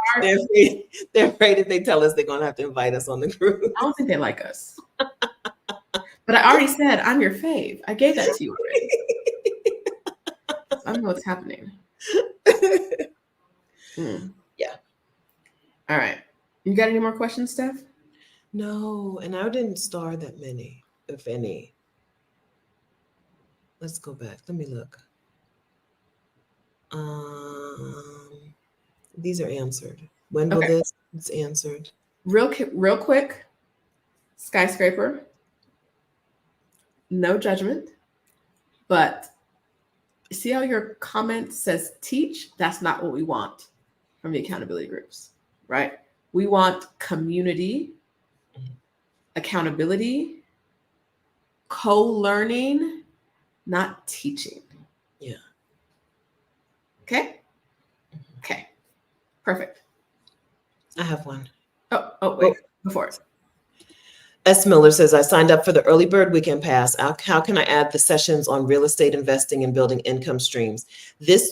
They're afraid if they tell us they're going to have to invite us on the cruise. I don't think they like us. But I already said, I'm your fave. I gave that to you already. So I don't know what's happening. Yeah. All right. You got any more questions, Steph? No, and I didn't star that many, if any. Let's go back. Let me look. These are answered. When will this? It's answered. Real quick. Skyscraper. No judgment. But see how your comment says teach? That's not what we want from the accountability groups, right? We want community, accountability, co-learning, not teaching. Yeah. Okay. Okay. Perfect. I have one. Oh, wait. Before it. S. Miller says, I signed up for the early bird weekend pass. How can I add the sessions on real estate investing and building income streams?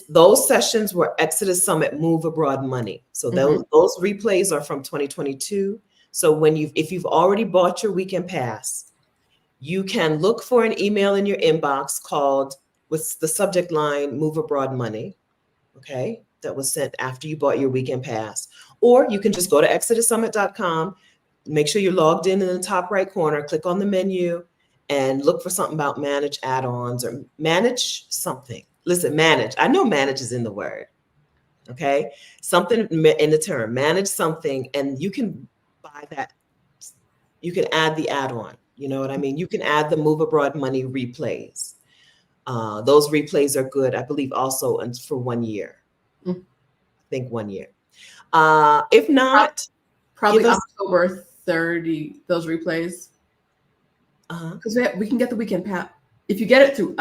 Those sessions were Exodus Summit Move Abroad Money. So those replays are from 2022. So if you've already bought your weekend pass, you can look for an email in your inbox called with the subject line "Move Abroad Money." Okay, that was sent after you bought your weekend pass. Or you can just go to ExodusSummit.com, make sure you're logged in the top right corner, click on the menu, and look for something about manage add-ons or manage something. Listen, manage. I know manage is in the word. Okay, something in the term manage something, and you can buy that. You can add the add-on. You know what I mean? You can add the Move Abroad Money replays. Those replays are good, I believe, also for 1 year. I think 1 year. If not, probably October 30. Those replays, because we can get the weekend pass. If you get it through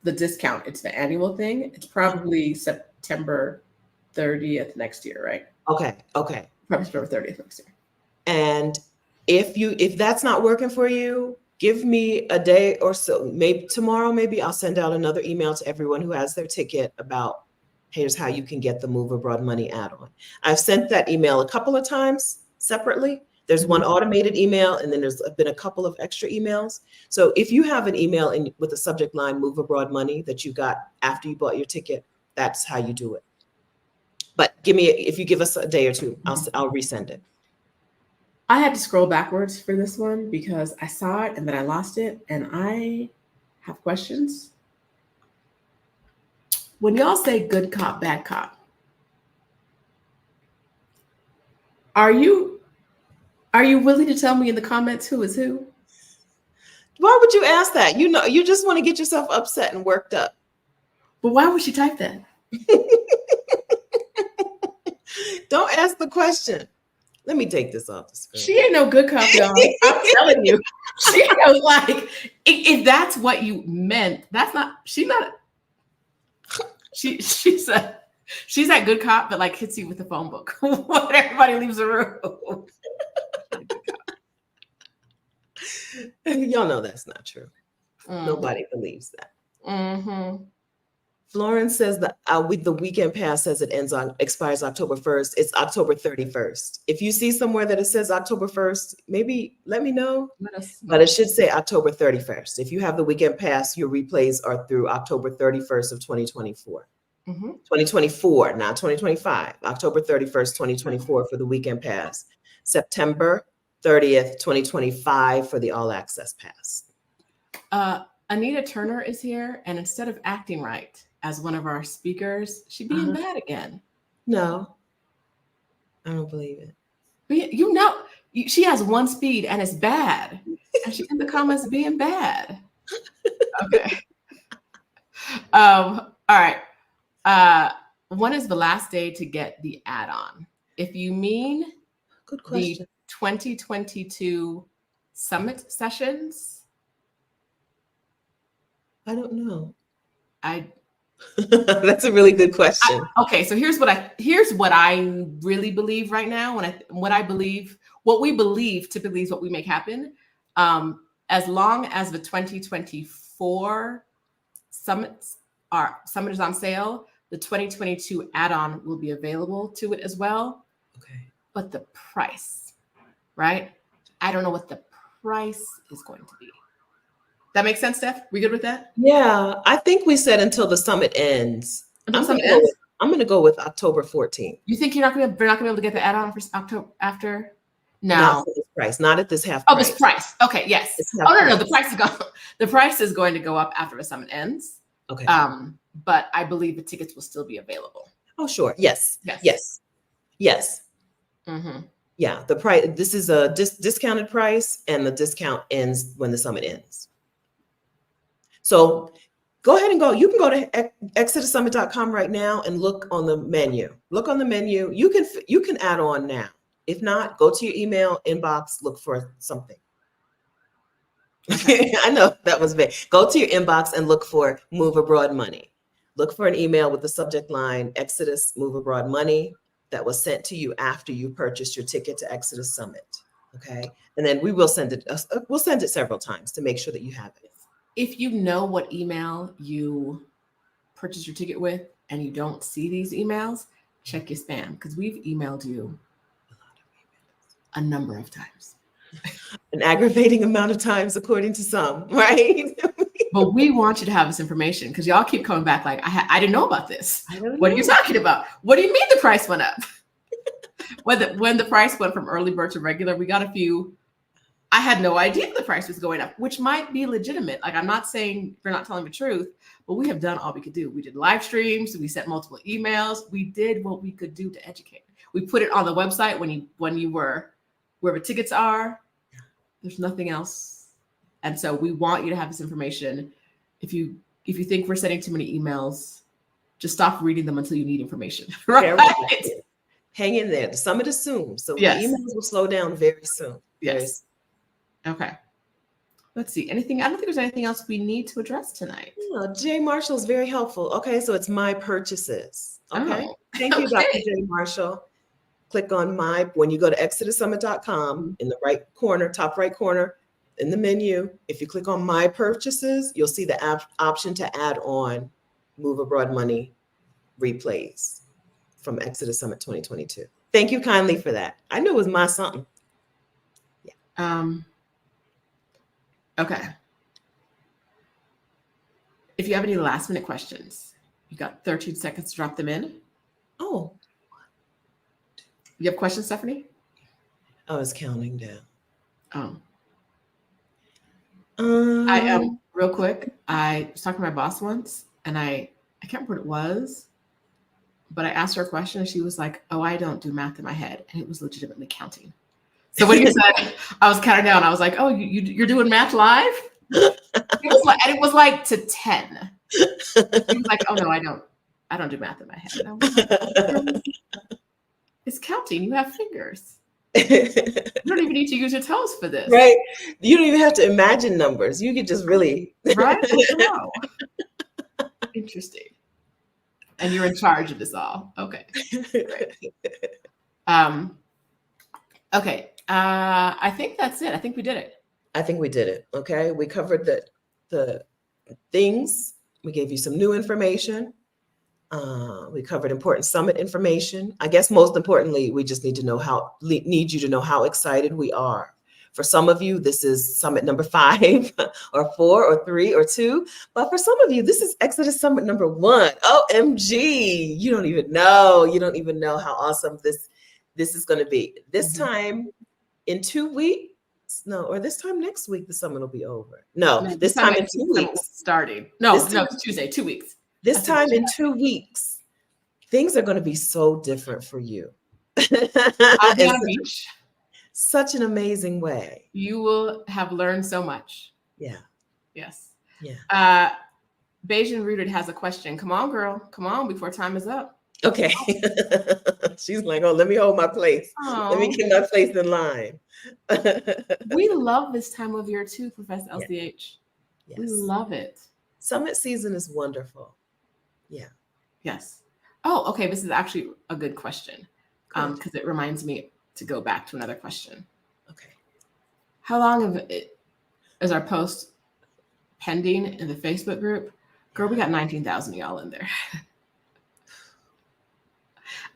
the discount, it's the annual thing. It's probably September 30th next year, right? Okay. Probably September 30th next year. And if that's not working for you, give me a day or so. Maybe tomorrow, maybe I'll send out another email to everyone who has their ticket about here's how you can get the Move Abroad Money add-on. I've sent that email a couple of times separately. There's one automated email, and then there's been a couple of extra emails. So if you have an email with the subject line Move Abroad Money that you got after you bought your ticket, that's how you do it. But if you give us a day or two, I'll resend it. I had to scroll backwards for this one because I saw it and then I lost it, and I have questions. When y'all say good cop, bad cop, are you willing to tell me in the comments who is who? Why would you ask that? You know, you just want to get yourself upset and worked up. But why would she type that? Don't ask the question. Let me take this off the screen. She ain't no good cop, y'all. I'm telling you. She was like, if that's what you meant, she's that good cop that like hits you with the phone book when everybody leaves the room. Y'all know that's not true. Nobody believes that. Florence says that with the weekend pass says it expires October 1st. It's October 31st. If you see somewhere that it says October 1st, maybe let me know. But it should say October 31st. If you have the weekend pass, your replays are through October 31st of 2024. 2024, not 2025. October 31st, 2024 for the weekend pass. September 30th, 2025 for the all access pass. Anita Turner is here, and instead of acting right as one of our speakers, she's being bad again. No, I don't believe it. But she has one speed and it's bad. And she's in the comments being bad. Okay. All right. When is the last day to get the add-on? If you mean good question. The 2022 summit sessions, I don't know. That's a really good question. Okay, so here's what I really believe right now. What we believe typically is what we make happen. As long as the 2024 summit is on sale, the 2022 add-on will be available to it as well. Okay. But the price, right? I don't know what the price is going to be. That makes sense, Steph? We good with that? Yeah, I think we said until the summit ends. I'm going to go with October 14th. You think they're not going to be able to get the add-on for October after? No. Not for this price. Not at this half price. Oh, this price. Okay, yes. No. The price is going. The price is going to go up after the summit ends. Okay. But I believe the tickets will still be available. Oh, sure. Yes. Mm-hmm. Yeah. The price. This is a discounted price, and the discount ends when the summit ends. So go ahead and go. You can go to ExodusSummit.com right now and look on the menu. Look on the menu. You can add on now. If not, go to your email inbox, look for something. I know that was big. Go to your inbox and look for Move Abroad Money. Look for an email with the subject line Exodus Move Abroad Money that was sent to you after you purchased your ticket to Exodus Summit. Okay. And then we will send it. We'll send it several times to make sure that you have it. If you know what email you purchased your ticket with and you don't see these emails, check your spam, because we've emailed you a number of times. An aggravating amount of times, according to some, right? But we want you to have this information because y'all keep coming back like, I didn't know about this. I don't What are know. you talking about? What do you mean the price went up? When the price went from early bird to regular, we got a few. I had no idea the price was going up, which might be legitimate. Like, I'm not saying you're not telling the truth, but we have done all we could do. We did live streams. We sent multiple emails. We did what we could do to educate. We put it on the website when you were wherever tickets are. There's nothing else. And so we want you to have this information. If you think we're sending too many emails, just stop reading them until you need information. Right? Hang in there. The summit is soon. So Yes. the emails will slow down very soon. Yes. Okay. Let's see. Anything? I don't think there's anything else we need to address tonight. Yeah, Jay Marshall is very helpful. Okay, so it's my purchases. Okay. Oh, Thank you, okay. Dr. Jay Marshall. Click on when you go to ExodusSummit.com, in the right corner, top right corner, in the menu, if you click on my purchases, you'll see the option to add on Move Abroad Money replays from Exodus Summit 2022. Thank you kindly for that. I knew it was my something. Okay. If you have any last minute questions, you got 13 seconds to drop them in. Oh, You have questions, Stephanie? I was counting down. Oh. I Real quick, I was talking to my boss once and I can't remember what it was, but I asked her a question and she was like, "Oh, I don't do math in my head." And it was legitimately counting. So when you said I was counting down, I was like, "Oh, you're doing math live?" It was like to 10. She was like, "Oh no, I don't do math in my head." I was like, it's counting. You have fingers. You don't even need to use your toes for this. Right. You don't even have to imagine numbers. You could just really. Right? Wow. Interesting. And you're in charge of this all. Okay. Great. Okay. I think that's it. I think we did it. I think we did it. Okay. We covered the things. We gave you some new information. We covered important summit information. I guess most importantly, we just need you to know how excited we are. For some of you, this is summit number 5 or 4 or 3 or 2. But for some of you, this is Exodus Summit number 1. OMG. You don't even know. You don't even know how awesome this is going to be. This time in 2 weeks, or this time next week, the summit will be over. No, this time in 2 weeks. Starting. No, it's Tuesday, 2 weeks. This time in 2 weeks, things are going to be so different for you. I'll be on a beach. Such an amazing way. You will have learned so much. Yeah. Yes. Yeah. Bayesian Rooted has a question. Come on, girl. Come on before time is up. Okay. She's like, oh, let me hold my place. Oh. Let me get my place in line. We love this time of year too, Professor LCH. Yes. We love it. Summit season is wonderful. Yeah. Yes. Oh, okay. This is actually a good question because it reminds me to go back to another question. Okay. How long is our post pending in the Facebook group? Girl, we got 19,000 of y'all in there.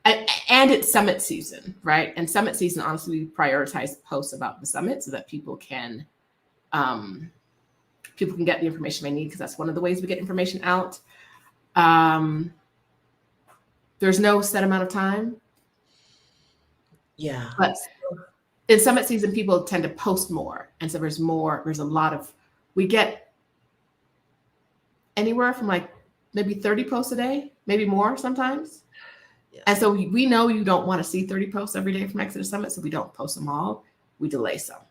And it's summit season, right? And summit season, honestly, we prioritize posts about the summit so that people can get the information they need, because that's one of the ways we get information out. There's no set amount of time. Yeah. But in summit season, people tend to post more. And so we get anywhere from like maybe 30 posts a day, maybe more sometimes. Yeah. And so we know you don't want to see 30 posts every day from Exodus Summit, so we don't post them all. We delay some.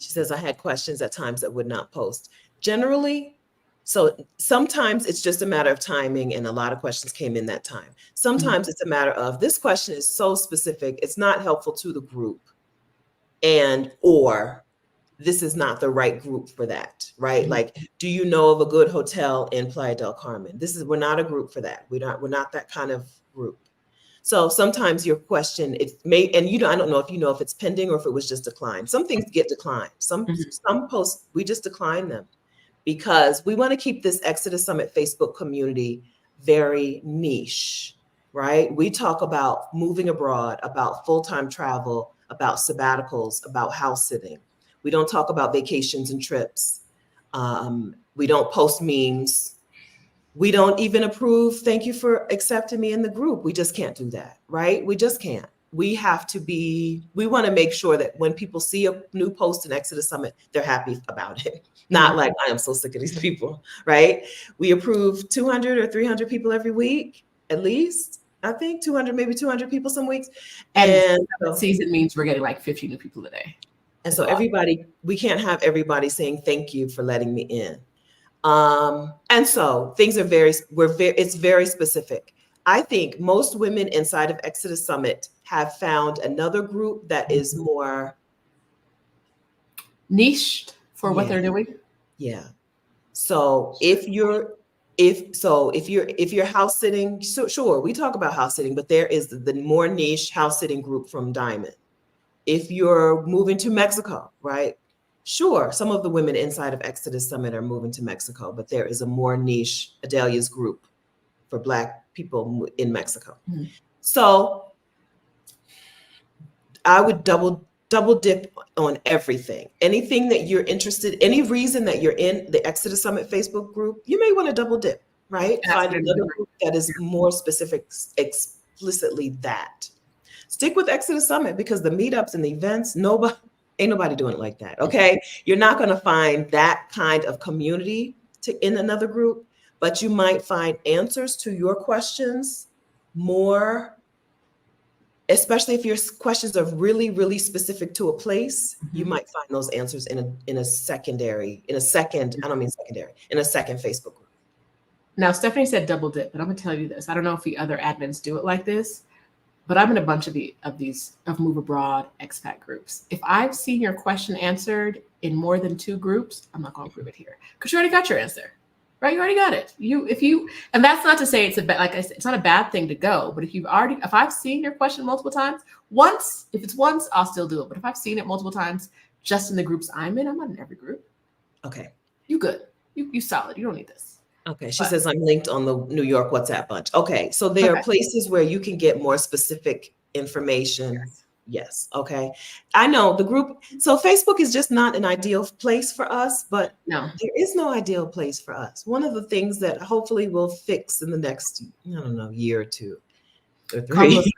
She says, I had questions at times that would not post. Generally, so sometimes it's just a matter of timing, and a lot of questions came in that time. Sometimes it's a matter of this question is so specific, it's not helpful to the group, or this is not the right group for that, right? Mm-hmm. Like, do you know of a good hotel in Playa del Carmen? We're not a group for that. We're not that kind of group. So sometimes your question, I don't know if it's pending or if it was just declined. Some things get declined. Some posts, we just decline them because we want to keep this Exodus Summit Facebook community very niche, right? We talk about moving abroad, about full-time travel, about sabbaticals, about house sitting. We don't talk about vacations and trips. We don't post memes. We don't even approve, thank you for accepting me in the group. We just can't do that, right? We just can't. We have to be, we want to make sure that when people see a new post in Exodus Summit, they're happy about it. Not like, I am so sick of these people, right? We approve 200 or 300 people every week, at least. I think 200, maybe 200 people some weeks. And season means we're getting like 50 new people a day. And so everybody, we can't have everybody saying, thank you for letting me in. And so things are it's very specific. I think most women inside of Exodus Summit have found another group that is more niched for what they're doing. Yeah. So if you're house sitting, so sure, we talk about house sitting, but there is the more niche house sitting group from Diamond. If you're moving to Mexico, right? Sure, some of the women inside of Exodus Summit are moving to Mexico, but there is a more niche Adelia's group for Black people in Mexico. Mm-hmm. So I would double dip on everything. Anything that you're interested, any reason that you're in the Exodus Summit Facebook group, you may want to double dip, right? Find another group that is more specific, explicitly that. Stick with Exodus Summit because the meetups and the events, ain't nobody doing it like that, okay? You're not going to find that kind of community in another group, but you might find answers to your questions more, especially if your questions are really, really specific to a place, you might find those answers in a second Facebook group. Now, Stephanie said double dip, but I'm going to tell you this. I don't know if the other admins do it like this, but I'm in a bunch of these Move Abroad expat groups. If I've seen your question answered in more than 2 groups, I'm not going to approve it here because you already got your answer, right? You already got it. And that's not to say it's like I said, it's not a bad thing to go. But if I've seen your question multiple times, if it's once, I'll still do it. But if I've seen it multiple times, just in the groups I'm in, I'm not in every group. Okay, you good? You solid? You don't need this. Okay, she says I'm linked on the New York WhatsApp bunch. Okay, so there are places where you can get more specific information. Yes. Okay. I know the group. So Facebook is just not an ideal place for us, but no, there is no ideal place for us. One of the things that hopefully we'll fix in the next, year or 2 or 3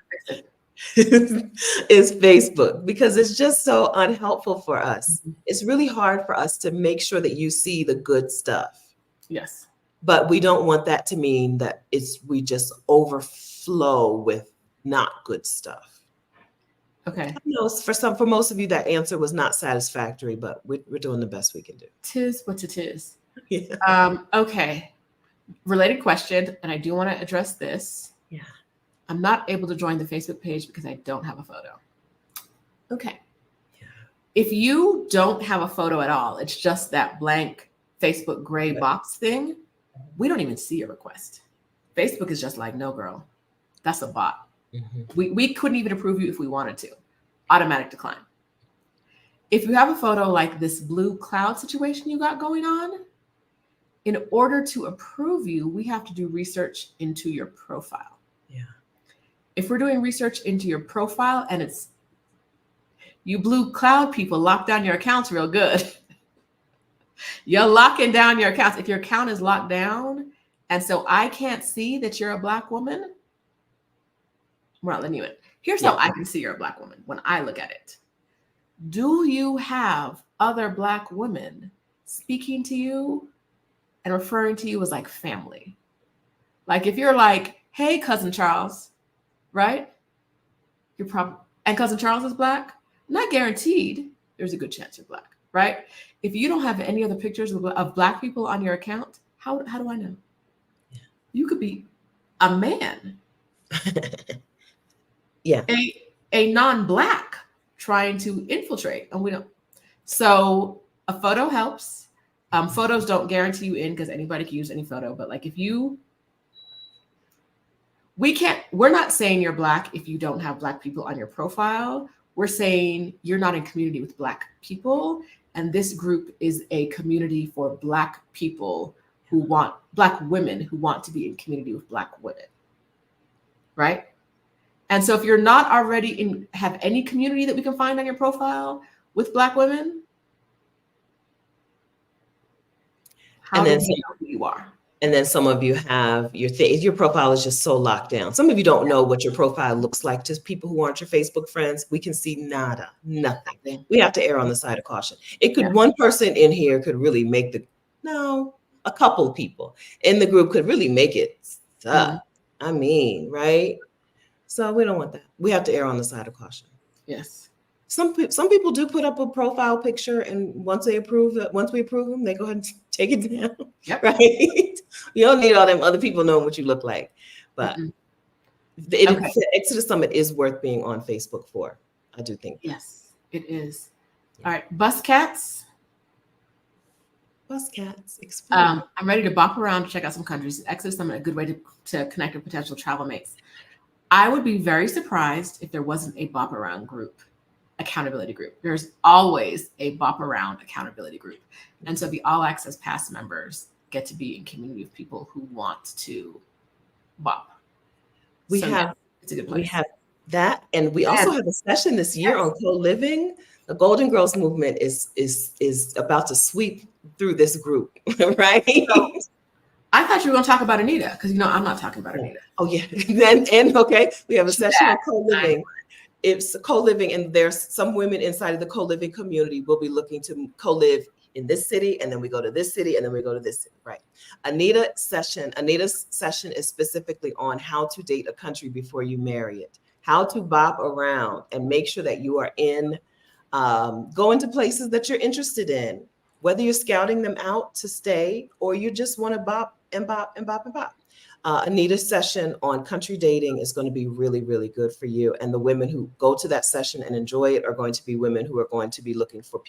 is Facebook, because it's just so unhelpful for us. It's really hard for us to make sure that you see the good stuff. Yes. But we don't want that to mean that we just overflow with not good stuff. Okay. I know for most of you, that answer was not satisfactory, but we're doing the best we can do. Tis what it is. Yeah. Okay. Related question, and I do want to address this. Yeah. I'm not able to join the Facebook page because I don't have a photo. Okay. Yeah. If you don't have a photo at all, it's just that blank Facebook gray box thing, we don't even see a request. Facebook is just like, no, girl, that's a bot. Mm-hmm. We couldn't even approve you if we wanted to. Automatic decline. If you have a photo like this blue cloud situation you got going on, in order to approve you, we have to do research into your profile. Yeah. If we're doing research into your profile and it's you blue cloud people lock down your accounts real good. You're locking down your accounts. If your account is locked down, and so I can't see that you're a Black woman, we're not letting you in. Here's how I can see you're a Black woman when I look at it. Do you have other Black women speaking to you and referring to you as like family? Like if you're like, hey, Cousin Charles, right? You're probably, and Cousin Charles is Black, not guaranteed. There's a good chance you're Black, right? If you don't have any other pictures of Black people on your account, how do I know? Yeah. You could be a man. Yeah. A non-Black trying to infiltrate, and we don't. So a photo helps. Photos don't guarantee you in because anybody can use any photo, but like we're not saying you're Black if you don't have Black people on your profile. We're saying you're not in community with Black people. And this group is a community for Black people Black women who want to be in community with Black women. Right? And so if you're not already have any community that we can find on your profile with Black women, How do we know who you are? And then some of you have your profile is just so locked down. Some of you don't know what your profile looks like. Just people who aren't your Facebook friends, we can see nothing. We have to err on the side of caution. It could, one person in here could really make a couple people in the group could really make it suck. I mean, right? So we don't want that. We have to err on the side of caution. Yes. Some people do put up a profile picture, and once we approve them, they go ahead and take it down. Yep. Right? You don't need all them other people knowing what you look like. But Exodus Summit is worth being on Facebook for. I do think. Yes, it is. All right, bus cats. I'm ready to bop around to check out some countries. Exodus Summit, a good way to connect with potential travel mates. I would be very surprised if there wasn't a bop around group. Accountability group. There's always a bop around accountability group. And so the all access pass members get to be in community of people who want to bop. It's a good place. We have that. And we also have a session this year on co-living. The Golden Girls movement is about to sweep through this group, right? So, I thought you were going to talk about Anita, because I'm not talking about Anita. Oh yeah. Okay. We have a session on co-living. It's co-living, and there's some women inside of the co-living community will be looking to co-live in this city, and then we go to this city, and then we go to this city, right? Anita's session is specifically on how to date a country before you marry it, how to bop around and make sure that you are going to places that you're interested in, whether you're scouting them out to stay or you just want to bop and bop and bop and bop. Anita's session on country dating is going to be really, really good for you. And the women who go to that session and enjoy it are going to be women who are going to be looking for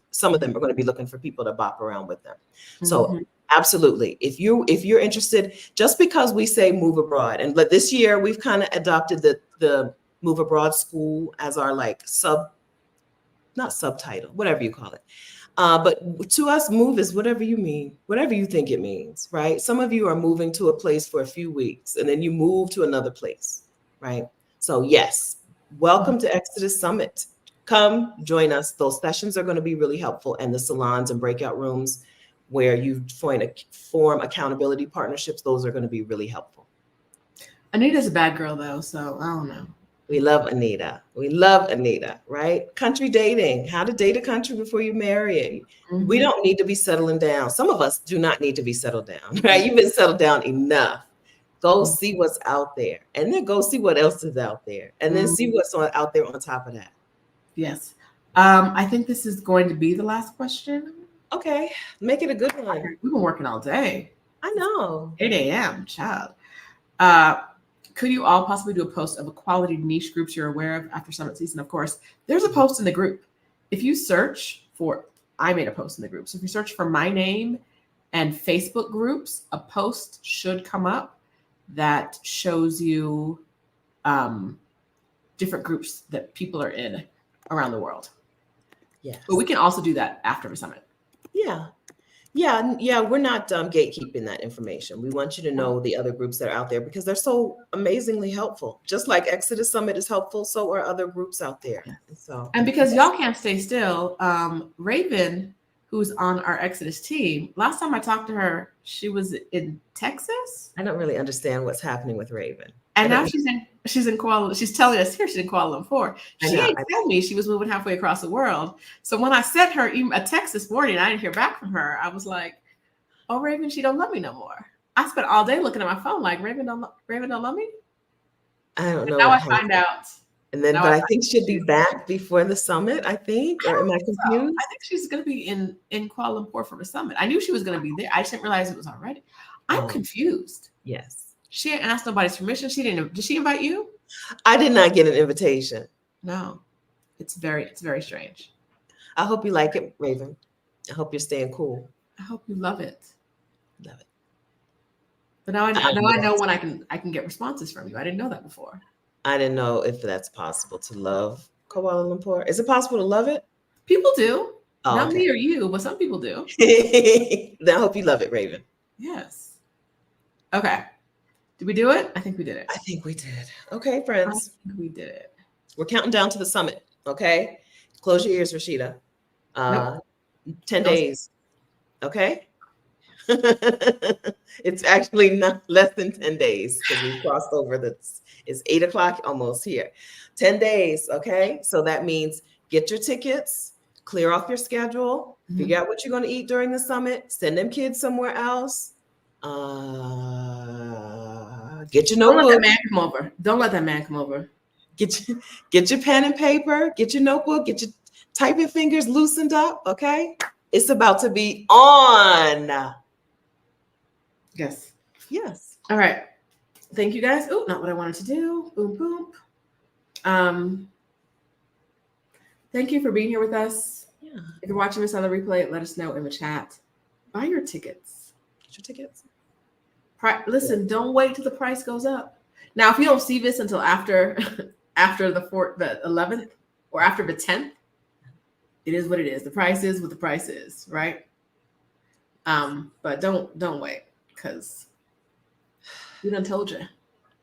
some of them are going to be looking for people to bop around with them. So absolutely. If you're interested, just because we say move abroad, and this year we've kind of adopted the move abroad school as our not subtitle, whatever you call it. But to us, move is whatever you think it means, right? Some of you are moving to a place for a few weeks and then you move to another place, right? So yes, welcome to Exodus Summit. Come join us. Those sessions are going to be really helpful, and the salons and breakout rooms where you form accountability partnerships, those are going to be really helpful. Anita's a bad girl though, so I don't know. We love Anita, right? Country dating, how to date a country before you marry it. We don't need to be settling down. Some of us do not need to be settled down, right? You've been settled down enough. Go see what's out there, and then go see what else is out there, and then see what's out there on top of that. Yes. I think this is going to be the last question. Okay, make it a good one. We've been working all day. I know. 8 a.m., child. Could you all possibly do a post of equality niche groups you're aware of after summit season? Of course, there's a post in the group. If you search for, I made a post in the group. So if you search for my name and Facebook groups, a post should come up that shows you different groups that people are in around the world. Yes. But we can also do that after the summit. Yeah, we're not gatekeeping that information. We want you to know the other groups that are out there because they're so amazingly helpful. Just like Exodus Summit is helpful, so are other groups out there. And because y'all can't stay still, Raven, who's on our Exodus team, last time I talked to her, she was in Texas. I don't really understand what's happening with Raven. And now she's in Kuala. She's telling us here she's in Kuala Lumpur. She didn't tell me she was moving halfway across the world. So when I sent her a text this morning, I didn't hear back from her. I was like, "Oh, Raven, she don't love me no more." I spent all day looking at my phone, like Raven don't love me. I don't know. Now I find out. And then, but I think she'll be back before the summit. I think, or am I confused? So. I think she's going to be in Kuala Lumpur for the summit. I knew she was going to be there. I just didn't realize it was already. I'm confused. Yes. She didn't ask nobody's permission. She didn't. Did she invite you? I did not get an invitation. No, it's very strange. I hope you like it, Raven. I hope you're staying cool. I hope you love it. Love it. But now I know when I can get responses from you. I didn't know that before. I didn't know if that's possible to love Kuala Lumpur. Is it possible to love it? People do. Not me or you, but some people do. Then I hope you love it, Raven. Yes. Okay. Did we do it? I think we did it. I think we did. Okay, friends. I think we did it. We're counting down to the summit. Okay. Close your ears, Rashida. 10 days. Okay. It's actually not less than 10 days because we crossed over it's 8 o'clock almost here. 10 days. Okay. So that means get your tickets, clear off your schedule, figure out what you're going to eat during the summit, send them kids somewhere else. Get your notebook. Don't let that man come over. Don't let that man come over. Get your pen and paper, get your notebook, get your typing fingers loosened up. Okay. It's about to be on. Yes. Yes. All right. Thank you guys. Oh, not what I wanted to do. Boom, boom. Thank you for being here with us. Yeah. If you're watching this on the replay, let us know in the chat. Buy your tickets. Get your tickets. Listen, don't wait till the price goes up. Now, if you don't see this until after the 11th or after the 10th, it is what it is. The price is what the price is, right? But don't wait, because we done told you.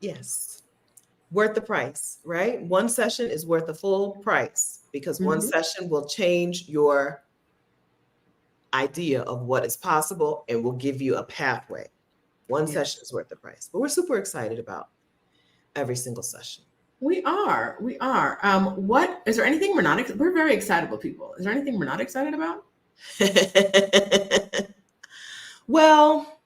Yes. Worth the price, right? One session is worth the full price because one session will change your idea of what is possible and will give you a pathway. One session is worth the price. But we're super excited about every single session. We are. What is there anything we're not? We're very excitable people. Is there anything we're not excited about? Well,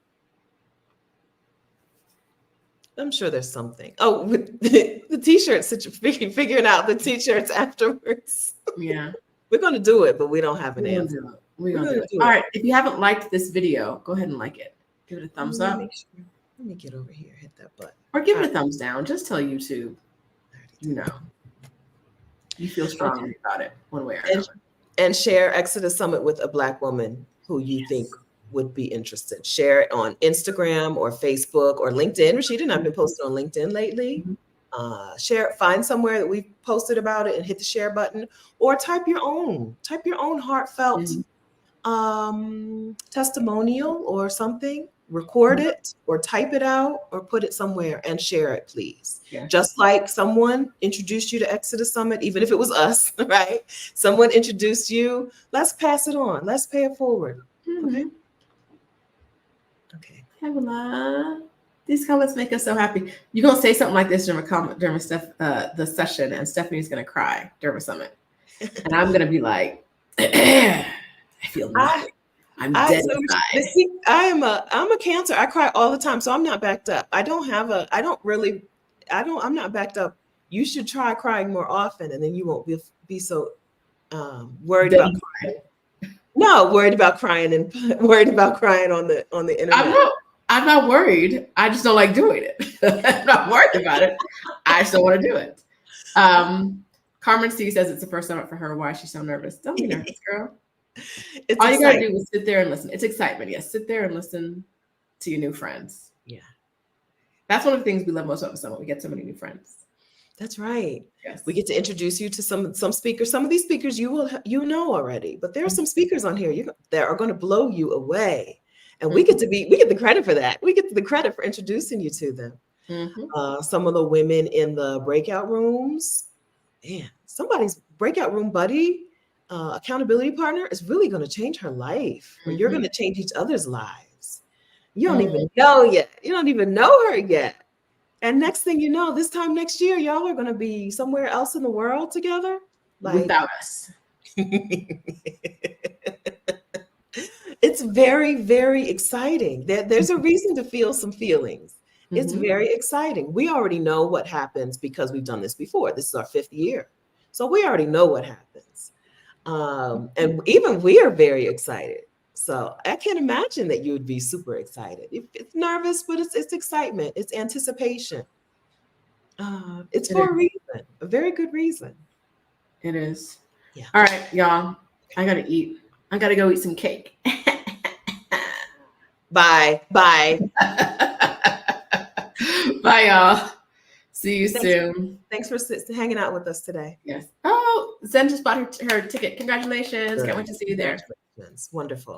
I'm sure there's something. Oh, with the t-shirts, figuring out the t-shirts afterwards. Yeah. We're going to do it, but we don't have an answer. We're going to do it. All right. If you haven't liked this video, go ahead and like it. Give it a thumbs up. Let me get over here, hit that button. Or give it a thumbs down. Just tell YouTube, you feel strongly about it one way or another. And share Exodus Summit with a Black woman who you think would be interested. Share it on Instagram or Facebook or LinkedIn. Rashida and I have been posting on LinkedIn lately. Share, find somewhere that we've posted about it and hit the share button, or type your own heartfelt testimonial or something. Record it or type it out or put it somewhere and share it, please. Just like someone introduced you to Exodus Summit, even if it was us, right? Someone introduced you. Let's pass it on. Let's pay it forward. Okay. Pamela, these comments make us so happy. You're gonna say something like this during the session, and Stephanie's gonna cry during the summit, and I'm gonna be like, I feel nothing. I'm dead inside. I'm a Cancer. I cry all the time, so I'm not backed up. I'm not backed up. You should try crying more often, and then you won't be so worried about crying. No, worried about crying on the internet. I'm not worried. I just don't like doing it. I'm not worried about it. I just don't want to do it. Carmen C says it's the first summit for her. Why is she so nervous? Don't be nervous, girl. All you gotta do is sit there and listen. It's excitement. Yes, sit there and listen to your new friends. Yeah, that's one of the things we love most about the summit. We get so many new friends. That's right. Yes, we get to introduce you to some speakers. Some of these speakers you know already, but there are some speakers on here that are going to blow you away, and we get the credit for that. We get the credit for introducing you to them. Some of the women in the breakout rooms, man, somebody's breakout room buddy. Accountability partner is really going to change her life. You're going to change each other's lives. You don't even know yet. You don't even know her yet. And next thing you know, this time next year, y'all are going to be somewhere else in the world together. Without us. It's very, very exciting. There's a reason to feel some feelings. It's very exciting. We already know what happens because we've done this before. This is our 5th year. So we already know what happens. And even we are very excited. So I can't imagine that you would be super excited. It's nervous, but it's excitement. It's anticipation. It's for a reason, a very good reason. It is. Yeah. All right, y'all. I got to eat. I got to go eat some cake. Bye. Bye. Bye, y'all. See you soon. Thanks for hanging out with us today. Yes. Oh, Zen just bought her ticket. Congratulations. Can't wait to see you there. Wonderful.